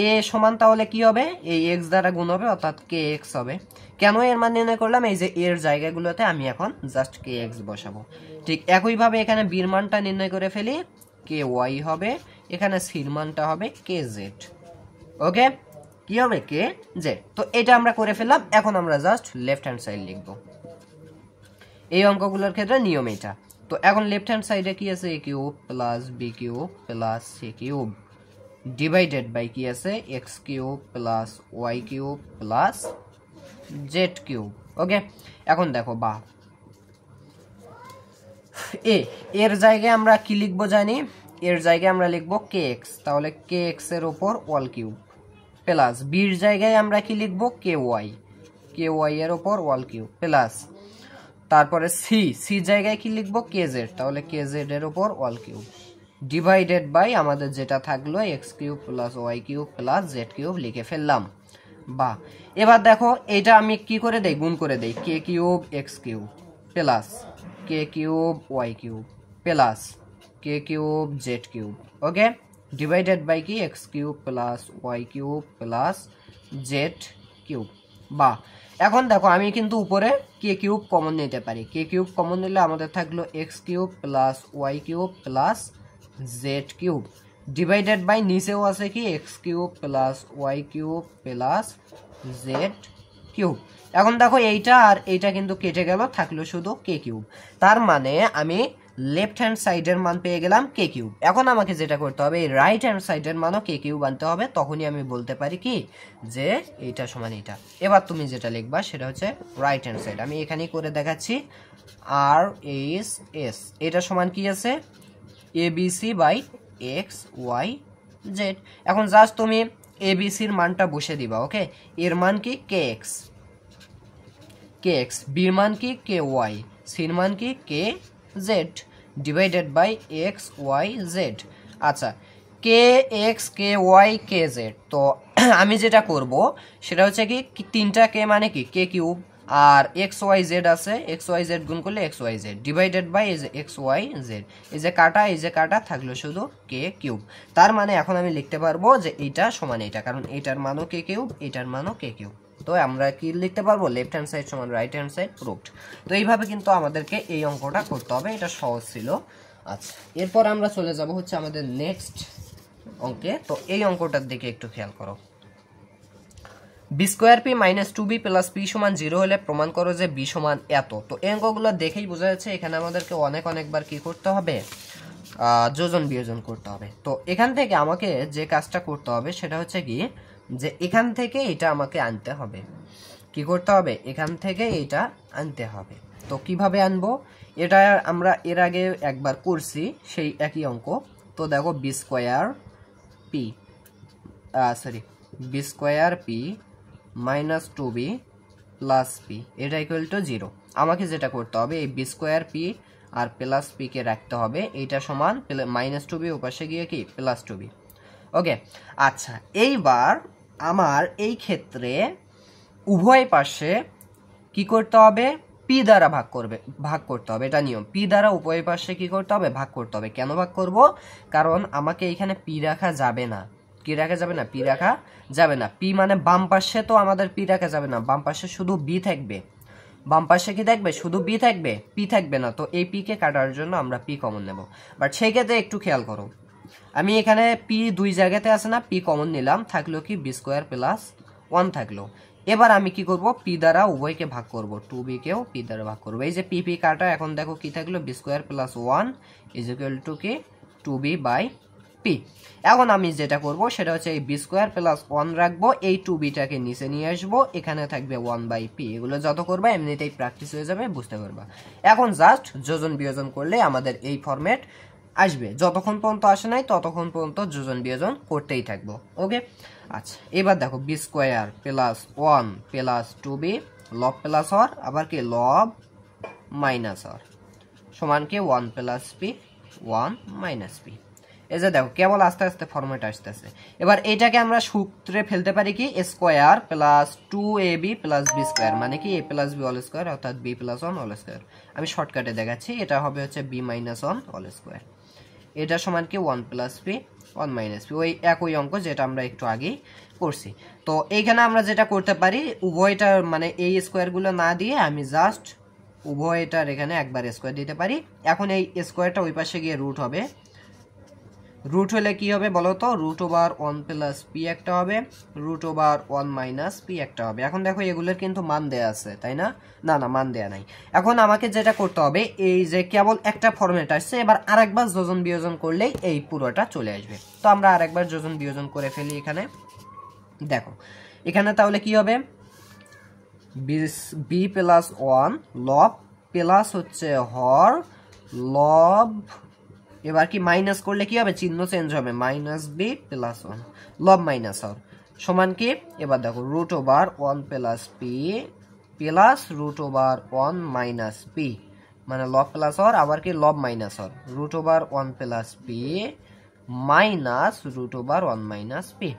এ সমান তাহলে কি হবে, এই এক্স দ্বারা গুণ হবে, অর্থাৎ কে এক্স হবে। কেন এর মান নির্ণয় করলাম, এই যে এর জায়গাগুলোতে আমি এখন জাস্ট কে এক্স বসাবো। ঠিক একইভাবে এখানে বির মানটা নির্ণয় করে ফেলি, কে ওয়াই হবে, এখানে সির মানটা হবে কে জেড। ওকে, কি হবে কে জেড। তো এটা আমরা করে ফেললাম। এখন আমরা জাস্ট লেফট হ্যান্ড সাইড লিখবো, এই অঙ্কগুলোর ক্ষেত্রে নিয়ম এটা। তো এখন লেফট হ্যান্ড সাইডে কি আছে, a cube plus b cube plus c cube divided by কি আছে x cube plus y cube plus z cube. Okay, এখন দেখো বা এর জায়গায় আমরা কি লিখবো জানি, এর জায়গায় আমরা লিখবো কে এক্স, তাহলে কে এক্স এর উপর ওয়াল কিউব প্লাস বির জায়গায় আমরা কি লিখবো কে ওয়াই এর উপর ওয়াল কিউব প্লাস তারপরে সি জায়গায় কি লিখবো কে জেড, তাহলে কে জেড এর উপর ওয়াল কিউব ডিভাইডেড বাই আমাদের যেটা থাকলো x cube plus y cube plus z cube লিখে ফেললাম। বা এবার দেখো এটা আমি কি করে দেই, গুণ করে দেই, k cube x cube plus k cube y cube plus k cube z cube. Okay, divided by কি x cube plus y cube plus z cube. বা এখন দেখো আমি কিন্তু উপরে কে কিউব কমন নিতে পারি, কে কিউব কমন নিলে আমাদের থাকলো x cube plus y cube plus z cube divided by নিচেও আছে কি x cube plus y cube plus z cube. এখন দেখো এইটা আর এইটা কিন্তু কেটে গেল, থাকলো শুধু কে কিউব। তার মানে আমি লেফট হ্যান্ড সাইডের মান পেয়ে গেলাম কে কিউব। এখন আমাকে যেটা করতে হবে এই রাইট হ্যান্ড সাইডের মানও কে কিউব আনতে হবে, তখনই আমি বলতে পারি কি যে এইটা সমান এইটা। এবার তুমি যেটা লিখবা সেটা হচ্ছে রাইট হ্যান্ড সাইড, আমি এখানেই করে দেখাচ্ছি আর এস এস এটা সমান কি আছে abc by x y z. এখন জাস্ট তুমি এবিসির মানটা বসে দিবা। ওকে, এর মান কি কে এক্স, বির মান কি কে ওয়াই, সির মান কি k z divided by x y z. আচ্ছা, k x k y k z, তো আমি যেটা করব সেটা হচ্ছে কি তিনটা কে মানে কি কে কিউব, আর এক্স ওয়াই জেড আছে, এক্স ওয়াই জেড গুণ করলে x y z divided by এই যে এক্স ওয়াই জেড, এই যে কাটা থাকলো শুধু কে কিউব। তার মানে এখন আমি লিখতে পারবো যে এইটা সমান এইটা, কারণ এইটার মানও কে কিউব, এইটার মানও কে কিউব। তো আমরা কি লিখতে পারবো লেফট হ্যান্ড সাইড সমান রাইট হ্যান্ড সাইড প্রুভড। তো এইভাবে কিন্তু আমাদেরকে এই অঙ্কটা করতে হবে, এটা সহজ ছিল। আচ্ছা, এরপর আমরা চলে যাব হচ্ছে আমাদের নেক্সট অঙ্কে। তো এই অঙ্কটার দিকে একটু খেয়াল করো, b square p minus two b plus p সমান 0 হলে প্রমাণ করো যে বি সমান এত। তো এই অঙ্কগুলো দেখেই বোঝা যাচ্ছে এখানে আমাদেরকে অনেকবার কি করতে হবে, যোজন বিয়োজন করতে হবে। তো এখান থেকে আমাকে যে কাজটা করতে হবে সেটা হচ্ছে কি যে এখান থেকে এটা আমাকে আনতে হবে, কি করতে হবে এখান থেকে এটা আনতে হবে। তো কিভাবে আনবো, এটা আমরা এর আগে একবার করছি সেই একই অঙ্ক। তো দেখো b square p minus two b plus p এটা ইকুয়াল টু 0। আমাকে যেটা করতে হবে এই বি স্কোয়ার পি আর প্লাস পি কে রাখতে হবে, এইটা সমান মাইনাস টু বি ওপাশে গিয়ে কি প্লাস টু বি। ওকে, আচ্ছা এইবার আমার এই ক্ষেত্রে উভয় পাশে কি করতে হবে পি দ্বারা ভাগ করতে হবে, এটা নিয়ম। পি দ্বারা উভয় পাশে কি করতে হবে ভাগ করতে হবে। কেন ভাগ করব, কারণ আমাকে এখানে পি রাখা যাবে না, কি রাখা যাবে না পি রাখা যাবে না। পি মানে বাম পাশে তো আমাদের পি রাখা যাবে না, বাম পাশে শুধু বি থাকবে, বাম পাশে কি থাকবে শুধু বি থাকবে, পি থাকবে না। তো এই পি কে কাটার জন্য আমরা পি কমন নেব। বাট সেই ক্ষেত্রে একটু খেয়াল করো, আমি এখানে পি দুই জায়গাতে আছে না, পি কমন নিলাম, থাকলো কি বি স্কোয়ার প্লাস 1 থাকলো। এবার আমি কি করব পি দ্বারা উভয়কে ভাগ করব, টু বি কেও পি দ্বারা ভাগ করবো। এই যে পি পি কাটা, এখন দেখো কি থাকলো b square plus 1 is equal to কি টু বি বাই পি। এখন আমি যেটা করব সেটা হচ্ছে এই বি স্কোয়ার প্লাস 1 রাখবো, এই টু বিটাকে নিচে নিয়ে আসবো, এখানে থাকবে 1 বাই পি। এগুলো যত করবা এমনিতেই প্র্যাকটিস হয়ে যাবে, বুঝতে পারবা। এখন জাস্ট যোজন বিয়োজন করলে আমাদের এই ফরম্যাট আসবে, যতক্ষণ পর্যন্ত আসে নাই ততক্ষণ পর্যন্ত যোজন বিয়োজন করতেই থাকবো। ওকে, আচ্ছা এবার দেখো b square plus 1 plus 2b লব প্লাস হর আবার কি লব মাইনাস হর সমান কি 1 প্লাস পি 1 মাইনাস পি। এই যে দেখো কেবল আস্তে আস্তে ফরম্যাট আসতেছে। এবার এটাকে আমরা সূত্রে ফেলতে পারি কি square plus 2ab plus b square, মানে কি a plus b whole square অর্থাৎ বি প্লাস 1 হোল স্কোয়ার। আমি শর্টকাটে দেখাচ্ছি, এটা হবে হচ্ছে বি মাইনাস 1 হোল স্কোয়ার। এটা সমান কি 1 প্লাস পি 1 মাইনাস পি, ওই একই অঙ্ক যেটা আমরা একটু আগেই করছি। তো এইখানে আমরা যেটা করতে পারি উভয়টার মানে এই স্কোয়ারগুলো না দিয়ে আমি জাস্ট উভয়টার এখানে একবার স্কোয়ার দিতে পারি। এখন এই স্কোয়ারটা ওই পাশে গিয়ে রুট হবে, রুট হলে কি হবে বলো তো, রুট ওভার 1 প্লাস পি একটা হবে, রুট ওভার 1 মাইনাস পি একটা হবে। এখন দেখো এগুলোর কিন্তু মান দেয়া আছে তাই না, না না মান দেয়া নাই। এখন আমাকে যেটা করতে হবে এই যে কেবল একটা ফরম্যাট আসছে, এবার আরেকবার যোজন বিয়োজন করলেই এই পুরোটা চলে আসবে। তো আমরা আরেকবার যোজন বিয়োজন করে ফেলি এখানে। দেখো এখানে তাহলে কি হবে, বি প্লাস 1 লব প্লাস হচ্ছে হর লব, এবার কি মাইনাস করলে কি হবে চিহ্ন চেঞ্জ হবে, মাইনাস বি প্লাস 1 লব মাইনাস হর সমান কি, এবার দেখো root over 1 plus P plus root over 1 minus P, মানে লব প্লাস হর আবার কি লব মাইনাস হর root over 1 plus P minus root over 1 minus P.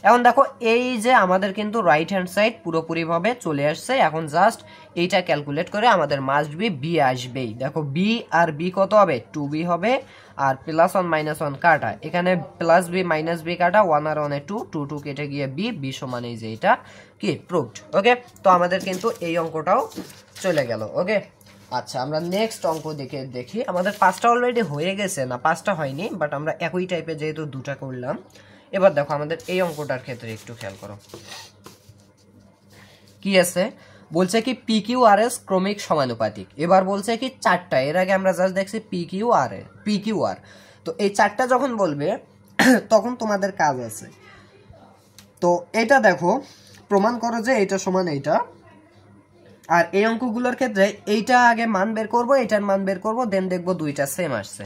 এখন দেখো এই যে আমাদের কিন্তু রাইট হ্যান্ড সাইড পুরোপুরিভাবে চলে আসছে। এখন জাস্ট এইটা ক্যালকুলেট করে আমাদের মাস্ট বি বি আসবেই। দেখো বি আর বি কত হবে 2b হবে, আর প্লাস 1 মাইনাস 1 কাটা, এখানে প্লাস বি মাইনাস বি কাটা 1 আর 1 এ 2 2 2 কেটে গিয়ে বি বি সমান এই যে এটা কি প্রুভড। ওকে, তো আমাদের কিন্তু এই অঙ্কটাও চলে গেল। ওকে, আচ্ছা আমরা নেক্সট অঙ্ক দেখি। আমাদের 5টা অলরেডি হয়ে গেছে, না 5টা হয়নি, বাট আমরা একই টাইপের যেহেতু 2টা করলাম। এবার দেখো আমাদের এই অঙ্কটার ক্ষেত্রে একটু খেয়াল করো কি আছে, বলছে কি পি কিউ আর এস ক্রমিক সমানুপাতিক। এবার বলছে কি 4টা, এর আগে আমরা জাস্ট দেখছি P Q R A P Q R. তো এই 4টা যখন বলবে তখন তোমাদের কাজ আছে। তো এটা দেখো প্রমাণ করো যে এটা সমান এইটা, আর এই অঙ্কগুলোর ক্ষেত্রে এইটা আগে মান বের করবো, এটার মান বের করবো, দেন দেখবো দুইটা সেম আসছে।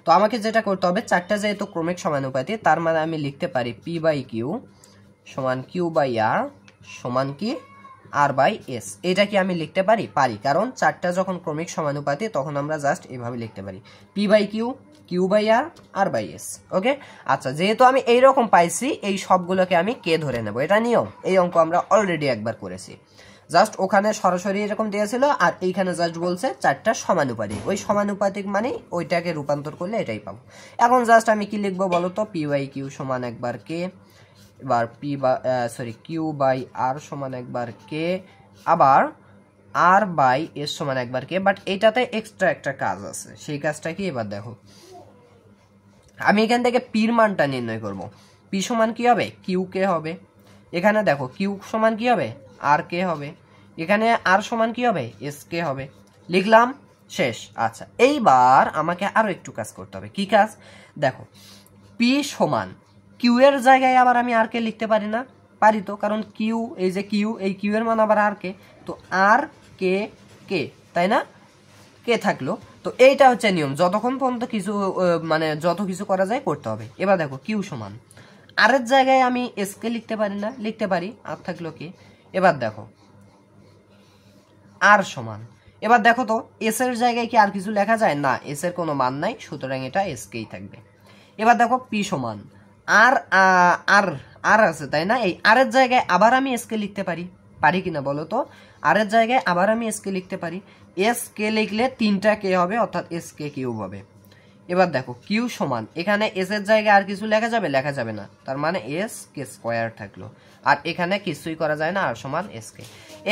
তো আমাকে যেটা করতে হবে 4টা যেহেতু ক্রমিক সমানুপাতি, তার মানে আমি লিখতে পারি পি বাই কিউ সমান কিউ বাই আর সমান কি আর বাই এস। এটা কি আমি লিখতে পারি? পারি, কারণ 4টা যখন ক্রমিক সমানুপাতি তখন আমরা জাস্ট এভাবে লিখতে পারি P by Q Q by R R by S. Okay, আচ্ছা যেহেতু আমি এইরকম পাইছি এই সবগুলোকে আমি কে ধরে নেব, এটা নিয়ম। এই অঙ্ক আমরা অলরেডি একবার করেছি, জাস্ট ওখানে সরাসরি এরকম দিয়েছিল, আর এইখানে জাস্ট বলছে 4টা সমানুপাতিক, ওই সমানুপাতিক মানে ওইটাকে রূপান্তর করলে এটাই পাবো। এখন জাস্ট আমি কি লিখবো বলো তো, পি বাই কিউ সমান একবার কে, এবার পি বা কিউ বাই আর সমান একবার কে, আবার আর বাই এস সমান একবার কে। বাট এটাতে এক্সট্রা একটা কাজ আছে, সেই কাজটা কি এবার দেখো। আমি এখান থেকে পির মানটা নির্ণয় করব। পি সমান কি হবে কিউ কে হবে, এখানে দেখো কিউ সমান কি হবে আর কে হবে, এখানে আর সমান কি হবে এস কে হবে। লিখলাম, শেষ। আচ্ছা এইবার আমাকে আরো একটু কাজ করতে হবে। কি কাজ দেখো, পি সমান কিউ এর জায়গায় আবার আমি আর কে লিখতে পারি না? পারি তো, কারণ কিউ এই যে কিউ, এই কিউ এর মান আবার আর কে, তো আর কে কে তাই না, কে থাকলো। তো এইটা হচ্ছে নিয়ম, যতক্ষণ পর্যন্ত কিছু মানে যত কিছু করা যায় করতে হবে। এবার দেখো কিউ সমান আর এর জায়গায় আমি এস কে লিখতে পারি না? লিখতে পারি, আর থাকলো কি। এবার দেখো আর সমান, এবার দেখো তো এস এর জায়গায় কি আর কিছু লেখা যায়? না, এস এর কোনো মান নাই, সুতরাং এটা এস কেই থাকবে। এবার দেখো পি সমান আর আর আর আছে তাই না, এই আর এর জায়গায় আবার আমি এস কে লিখতে পারি, পারি কিনা বলো তো? আর এর জায়গায় আবার আমি এস কে লিখতে পারি, এস কে লিখলে 3টা কে হবে অর্থাৎ এস কে কিউব হবে। এবার দেখো কিউ সমান, এখানে এস এর জায়গায় আর কিছু লেখা যাবে? লেখা যাবে না, তার মানে এস কে স্কোয়ার থাকলো, আর এখানে কিছুই করা যায় না, আর সমান এস কে।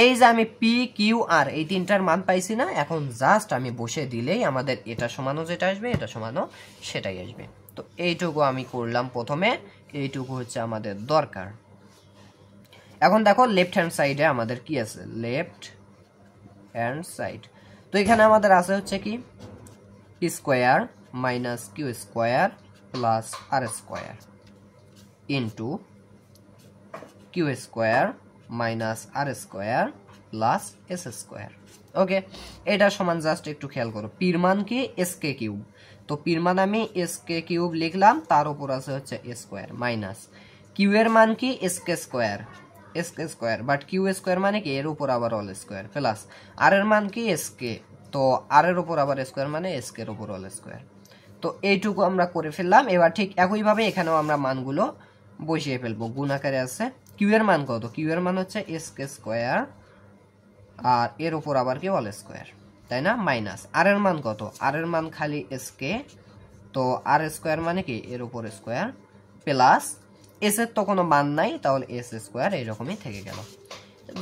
এই যে আমি পি কিউ আর এই 3টার মান পাইছি না, এখন জাস্ট আমি বসে দিলেই আমাদের এটা সমানও যেটা আসবে এটা সমানও সেটাই আসবে। তো এইটুকু আমি করলাম প্রথমে, এইটুকু হচ্ছে আমাদের দরকার। এখন দেখো লেফট হ্যান্ড সাইডে আমাদের কি আছে, লেফট হ্যান্ড সাইড। তো এখানে আমাদের আছে হচ্ছে কি P square minus Q square plus R square into Q square minus R square plus S square. Okay, এটা সমান জাস্ট একটু খেয়াল করো, পির মান কি এসকে কিউব, তো পির মান আমি এসকে কিউব লিখলাম, তার উপর আছে হচ্ছে এ স্কোয়ার মাইনাস কিউ এর মান কি s k square, but q square মানে কি এর উপর আবার অল স্কোয়ার, প্লাস আর এর মান কি এসকে, তো আর এর উপর আবার স্কোয়ার মানে এসকে এর উপর অল স্কোয়ার। তো এইটুকু আমরা করে ফেললাম। এবার ঠিক একইভাবে এখানেও আমরা মানগুলো বসিয়ে ফেলবো, গুণ আকারে আছে। কিউ এর মান কত, কিউ এর মান হচ্ছে এসকে স্কোয়ার আর এর উপর আবার কি অল স্কোয়ার, তাই না, মাইনাস আর এর মান কত, আর এর মান খালি এসকে, তো আর স্কোয়ার মানে কি এর উপর স্কোয়ার, প্লাস এস এর তো কোনো মান নাই, তাহলে এস স্কোয়ার এইরকমই থেকে গেল।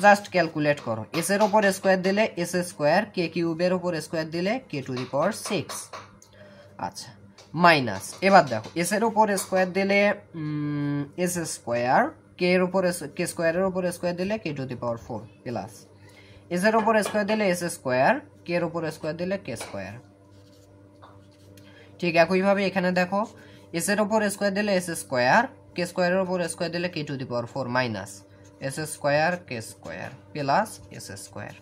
জাস্ট ক্যালকুলেট করো, এস এর উপর স্কোয়ার দিলে এস স্কোয়ার, কে কিউবের উপর স্কোয়ার দিলে কে টু দি পাওয়ার 6, আচ্ছা মাইনাস, এবার দেখো এস এর উপর স্কোয়ার দিলে এস স্কোয়ার, কে এর উপর কে স্কোয়ারের উপর স্কোয়ার দিলে K to the power 4, plus S এর উপর স্কোয়ার দিলে এস স্কোয়ার, কে এর উপর স্কোয়ার দিলে কে স্কোয়ার। ঠিক একইভাবে এখানে দেখো এস এর উপর স্কোয়ার দিলে এস স্কোয়ার, কে স্কোয়ারের উপর স্কোয়ার দিলে K to the power 4 minus S square K square plus S square.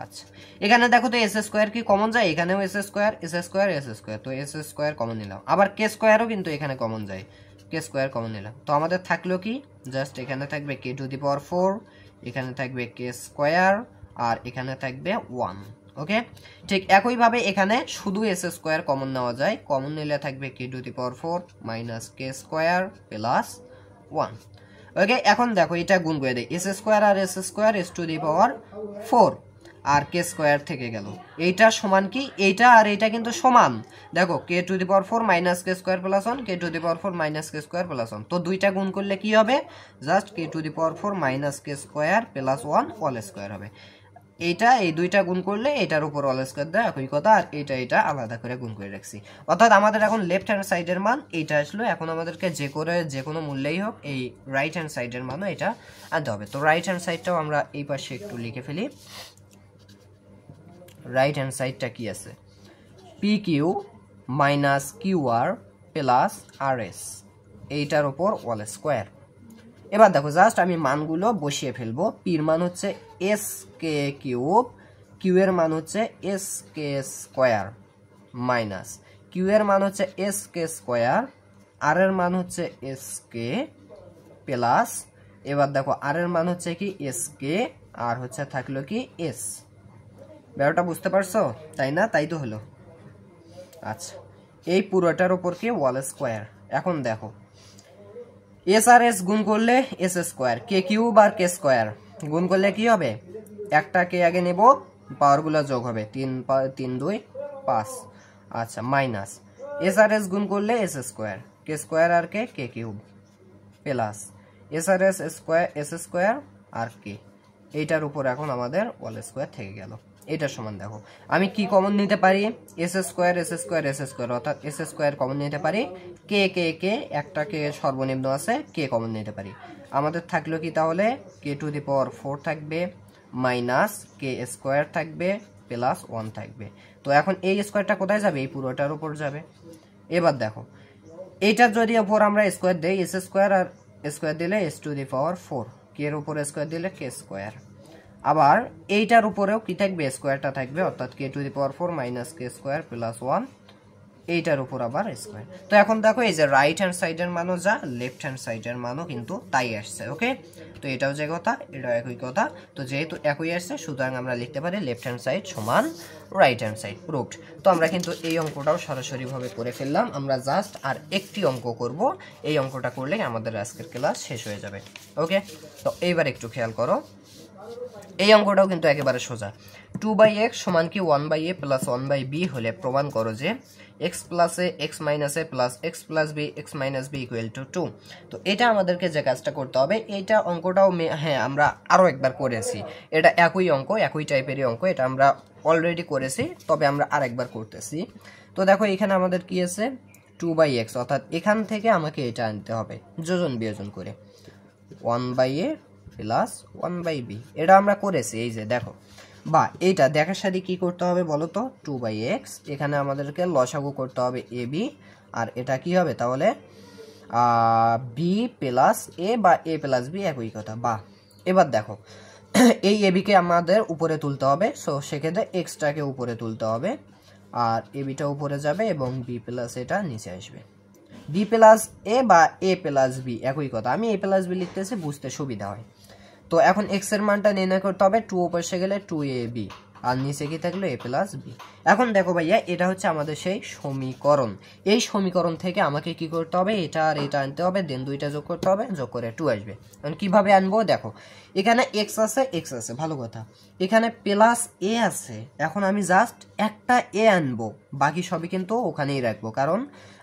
আচ্ছা এখানে দেখো তো এস স্কোয়ার কি কমন যায়, এখানেও এস স্কোয়ার তো এস স্কোয়ার কমন নিলাম, আবার কে স্কোয়ারও কিন্তু এখানে কমন যায়, কে স্কোয়ার কমন নিলাম, তো আমাদের থাকলো কি জাস্ট এখানে থাকবে কে টু দি পাওয়ার 4, এখানে থাকবে কে স্কোয়ার আর এখানে থাকবে 1। ওকে, ঠিক একইভাবে এখানে শুধু এস স্কোয়ার কমন নেওয়া যায়, কমন নিলে থাকবে K to the power 4 minus K square plus 1। Okay, এখন দেখো এটা গুণ করে দেয়, এস স্কোয়ার আর S square S to the power 4 আর কে স্কোয়ার থেকে গেল, এইটা সমান কি এইটা আর এইটা কিন্তু সমান, দেখো K to the power 4 minus K square plus 1, K to the power 4 minus K square plus 1, তো দুইটা গুণ করলে কি হবে, just K to the power 4 minus K square plus 1 all square হবে। এইটা এই দুইটা গুণ করলে এটার উপর অল স্কোয়ার দেয় একই কথা, আর এটা আলাদা করে গুণ করে রাখছি, অর্থাৎ আমাদের এখন লেফট হ্যান্ড সাইডের মান এইটা আসলো, এখন আমাদেরকে যে কোনো মূল্যেই হোক এই রাইট হ্যান্ড সাইডের মানও এটা আনতে হবে। তো রাইট হ্যান্ড সাইডটাও আমরা এই পাশে একটু লিখে ফেলি, রাইট হ্যান্ড সাইডটা কি আছে, P Q minus Q R plus আর এস, এইটার উপর অল স্কোয়ার। এবার দেখো জাস্ট আমি মানগুলো বসিয়ে ফেলবো, পির মান হচ্ছে এস কে কিউব, কিউ এর মান হচ্ছে s k square minus q এর মান হচ্ছে এস কে স্কোয়ার, আর এর মান হচ্ছে এস কে প্লাস, এবার দেখো আর এর মান হচ্ছে কি এস কে আর হচ্ছে থাকলো কি এস। ব্যাপারটা বুঝতে পারছো তাই না, তাই তো হলো। আচ্ছা এই পুরোটার উপর কি ওয়াল স্কোয়ার। এখন দেখো এস আর এস গুণ করলে এস স্কোয়ার, কে কিউব আর কে স্কোয়ার গুণ করলে কি হবে, একটা কে আগে নেব, পাওয়ারগুলো যোগ হবে, 3 2 5, আচ্ছা মাইনাস এস আর এস গুণ করলে এস স্কোয়ার, কে স্কোয়ার আর কে কে কিউব প্লাস এস আর এস স্কোয়ার এস স্কোয়ার আর কে, এইটার উপর এখন আমাদের ওয়াল স্কোয়ার থেকে গেল। এটা সমান দেখো আমি কি কমন নিতে পারি, এস স্কোয়ার অর্থাৎ এস স্কোয়ার কমন নিতে পারি, কে কে কে একটা কে সর্বনিম্ন আছে, কে কমন নিতে পারি, আমাদের থাকলো কি তাহলে কে টু দি পাওয়ার 4 থাকবে মাইনাস কে স্কোয়ার থাকবে প্লাস 1 থাকবে। তো এখন এই স্কোয়ারটা কোথায় যাবে, এই পুরোটার উপর যাবে। এবার দেখো এইটার যদি উপর আমরা স্কোয়ার দেই, এস স্কোয়ার আর স্কোয়ার দিলে এস টু দি পাওয়ার 4, কে এর উপর স্কোয়ার দিলে কে স্কোয়ার, আবার এইটার উপরেও কি থাকবে স্কোয়ারটা থাকবে, অর্থাৎ K to the power 4 minus K square plus 1, এইটার উপর আবার স্কোয়ার। তো এখন দেখো এই যে রাইট হ্যান্ড সাইডের মানও যা লেফট হ্যান্ড সাইডের মানও কিন্তু তাই আসছে। ওকে, তো এটাও যে কথা এটাও একই কথা, তো যেহেতু একই আসছে সুতরাং আমরা লিখতে পারি লেফট হ্যান্ড সাইড সমান রাইট হ্যান্ড সাইড প্রুভড। তো আমরা কিন্তু এই অঙ্কটাও সরাসরিভাবে করে ফেললাম, আমরা জাস্ট আর একটি অঙ্ক করব, এই অঙ্কটা করলেই আমাদের আজকের ক্লাস শেষ হয়ে যাবে। ওকে, তো এইবার একটু খেয়াল করো, এই অঙ্কটাও কিন্তু একেবারে সোজা। 2/x সমান কি 1/a প্লাস 1/b হলে প্রমাণ করো যে x plus a x minus a plus x plus b x minus b equal to 2। তো এটা আমাদেরকে যে কাজটা করতে হবে, এইটা অঙ্কটাও হ্যাঁ আমরা আরও একবার করেছি, এটা একই অঙ্ক একই টাইপেরই অঙ্ক, এটা আমরা অলরেডি করেছি, তবে আমরা আরেকবার করতেছি। তো দেখো এখানে আমাদের কি আছে 2/x, অর্থাৎ এখান থেকে আমাকে এটা আনতে হবে যোজন বিয়োজন করে 1/a প্লাস 1/b, এটা আমরা করেছি এই যে দেখো, বা এইটা দেখার সাথে কি করতে হবে বলো তো, 2/x এখানে আমাদেরকে লসাগু করতে হবে ab, আর এটা কি হবে তাহলে b প্লাস a বা a প্লাস b একই কথা। বা এবার দেখো এই এবিকে আমাদের উপরে তুলতে হবে, সো সেক্ষেত্রে এক্সটাকে উপরে তুলতে হবে, আর এবিটা উপরে যাবে এবং বি প্লাস এটা নিচে আসবে। বি প্লাস এ বা এ প্লাস বি একই কথা, আমি এ প্লাস বি লিখতেছি বুঝতে সুবিধা হয়। তো এখন এক্স এর মানটা নির্ণয় করতে হবে, 2 উপরে গেলে 2ab আর নিচে কি থাকলো a প্লাস বি। এখন দেখো ভাইয়া এটা হচ্ছে আমাদের সেই সমীকরণ, এই সমীকরণ থেকে আমাকে কি করতে হবে, এটা আর এটা আনতে হবে, দেন দুইটা যোগ করতে হবে, যোগ করে 2 আসবে। এখন কিভাবে আনবো দেখো, এখানে x আছে ভালো কথা, এখানে প্লাস a আছে, এখন আমি জাস্ট একটা a আনবো, বাকি সবই কিন্তু ওখানেই রাখবো, কারণ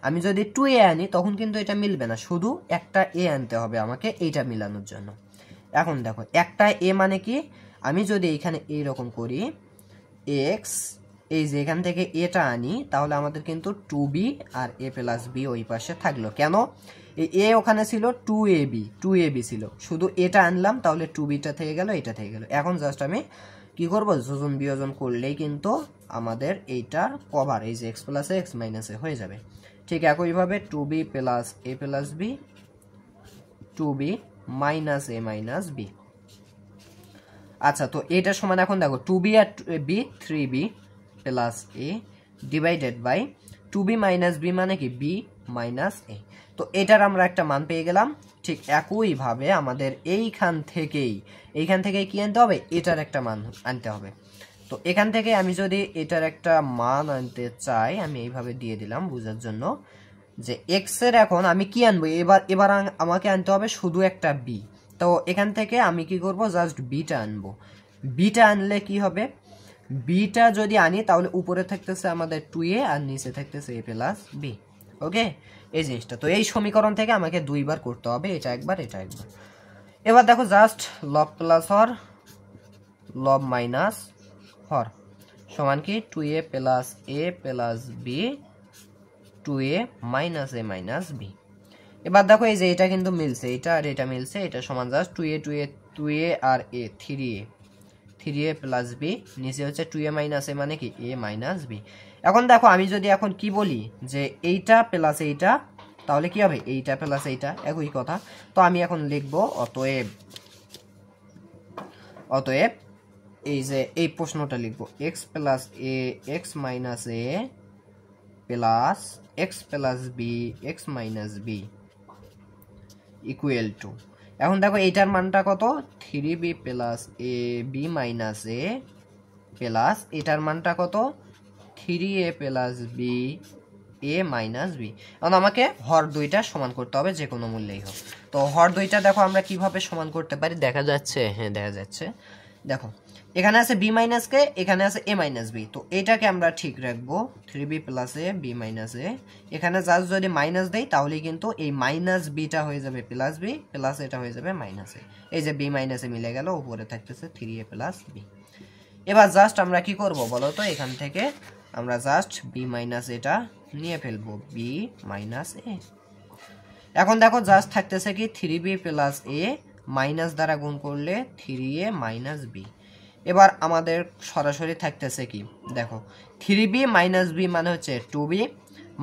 আমি যদি 2a আনি তখন কিন্তু এটা মিলবে না, শুধু একটা a আনতে হবে আমাকে এইটা মিলানোর জন্য। এখন দেখো একটা a মানে কি, আমি যদি এখানে এইরকম করি x, এই যে এখান থেকে এটা আনি তাহলে আমাদের কিন্তু 2b R a plus b ওই পাশে থাকলো। কেন, এই a ওখানে ছিল 2ab ছিল, শুধু এটা আনলাম তাহলে 2bটা থেকে গেল, এটা থেকে গেল। এখন জাস্ট আমি কি করব, যোজন বিয়োজন করলেই কিন্তু আমাদের এইটা কভার, এই যে x plus x minus a হয়ে যাবে। ঠিক একইভাবে 2b plus a plus b, 2b minus a minus b। আচ্ছা, তো এটা সমান এখন দেখো 2b আর b 3b plus a divided by 2b minus b মানে কি b মাইনাস a। তো এটার আমরা একটা মান পেয়ে গেলাম। ঠিক একইভাবে আমাদের এইখান থেকেই কি আনতে হবে, এটার একটা মান আনতে হবে। তো এখান থেকে আমি যদি এটার একটা মান আনতে চাই, আমি এইভাবে দিয়ে দিলাম বোঝার জন্য, যে x এর এখন আমি কি আনবো, এবার আমাকে আনতে হবে শুধু একটা b। তো এখান থেকে আমি কি করব, জাস্ট বিটা আনবো। বিটা আনলে কি হবে, বিটা যদি আনি তাহলে উপরে থাকতেছে আমাদের 2a আর নিচে থাকতেছে a প্লাস b। ওকে, এই জিনিসটা তো এই সমীকরণ থেকে আমাকে দুইবার করতে হবে, এটা একবার এটা একবার। এবার দেখো জাস্ট লব প্লাস হর লব মাইনাস হর সমান কি 2a plus a plus b 2a minus a minus b। এবার দেখো এই যে এটা কিন্তু মিলছে, এটা আর এটা মিলছে, এটা সমান জাস্ট 2a আর a 3a প্লাস b, নিচে হচ্ছে 2a মাইনাস a মানে কি a মাইনাস b। এখন দেখো আমি যদি এখন কি বলি যে এইটা প্লাস এইটা, তাহলে কি হবে, এইটা প্লাস এইটা একই কথা। তো আমি এখন লিখবো অতএব এই যে এই প্রশ্নটা লিখবো x plus a x minus a plus x plus b x minus b equal to, এখন দেখো এইটার মানটা কত, 3b plus a b minus a plus এটার মানটা কত, 3a plus b a minus b। এখন আমাকে হর দুইটা সমান করতে হবে যে কোনো মূল্যেই হোক। তো হর দুইটা দেখো আমরা কিভাবে সমান করতে পারি, দেখা যাচ্ছে, হ্যাঁ দেখা যাচ্ছে। দেখো এখানে আছে b মাইনাস কে, এখানে আছে a মাইনাস b, তো এটাকে আমরা ঠিক রাখবো 3b plus a b minus a। এখানে জাস্ট যদি মাইনাস দেই তাহলে কিন্তু এই মাইনাস বিটা হয়ে যাবে প্লাস b, প্লাস এটা হয়ে যাবে মাইনাস a। এই যে b মাইনাস a মিলে গেল, উপরে থাকতেছে 3a প্লাস b। এবার জাস্ট আমরা কি করব বলো তো, এখান থেকে আমরা জাস্ট b মাইনাস এটা নিয়ে ফেলবো, b মাইনাস a। এখন দেখো জাস্ট থাকতেছে কি 3b প্লাস a মাইনাস দ্বারা গুণ করলে 3a মাইনাস b। এবার আমাদের সরাসরি থাকতেছে কি দেখো, 3b মাইনাস b মানে হচ্ছে 2b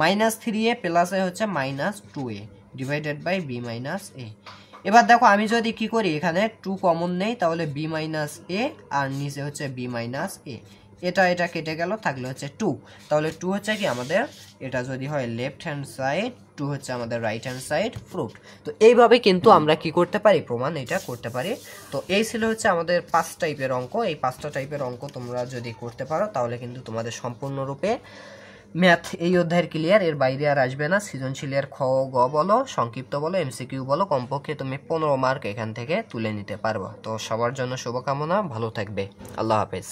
minus 3a plus a হচ্ছে minus 2a divided by b minus a। এবার দেখো আমি যদি কি করি, এখানে 2 কমন নেই, তাহলে b মাইনাস a আর নিচে হচ্ছে b মাইনাস a, এটা কেটে গেল, থাকলে হচ্ছে 2। তাহলে 2 হচ্ছে কি আমাদের, এটা যদি হয় লেফট হ্যান্ড সাইড, 2 হচ্ছে আমাদের রাইট হ্যান্ড সাইড প্রুফ। তো এইভাবে কিন্তু আমরা কি করতে পারি, প্রমাণ এটা করতে পারি। তো এই ছিল হচ্ছে আমাদের 5 টাইপের অঙ্ক। এই 5টা টাইপের অঙ্ক তোমরা যদি করতে পারো তাহলে কিন্তু তোমাদের সম্পূর্ণরূপে ম্যাথ এই অধ্যায়ের ক্লিয়ার, এর বাইরে আর আসবে না। সৃজনশীলের খ গ বলো, সংক্ষিপ্ত বলো, এমসিকিউ বলো, কমপক্ষে তুমি 15 মার্ক এখান থেকে তুলে নিতে পারবা। তো সবার জন্য শুভকামনা, ভালো থাকবে, আল্লাহ হাফেজ।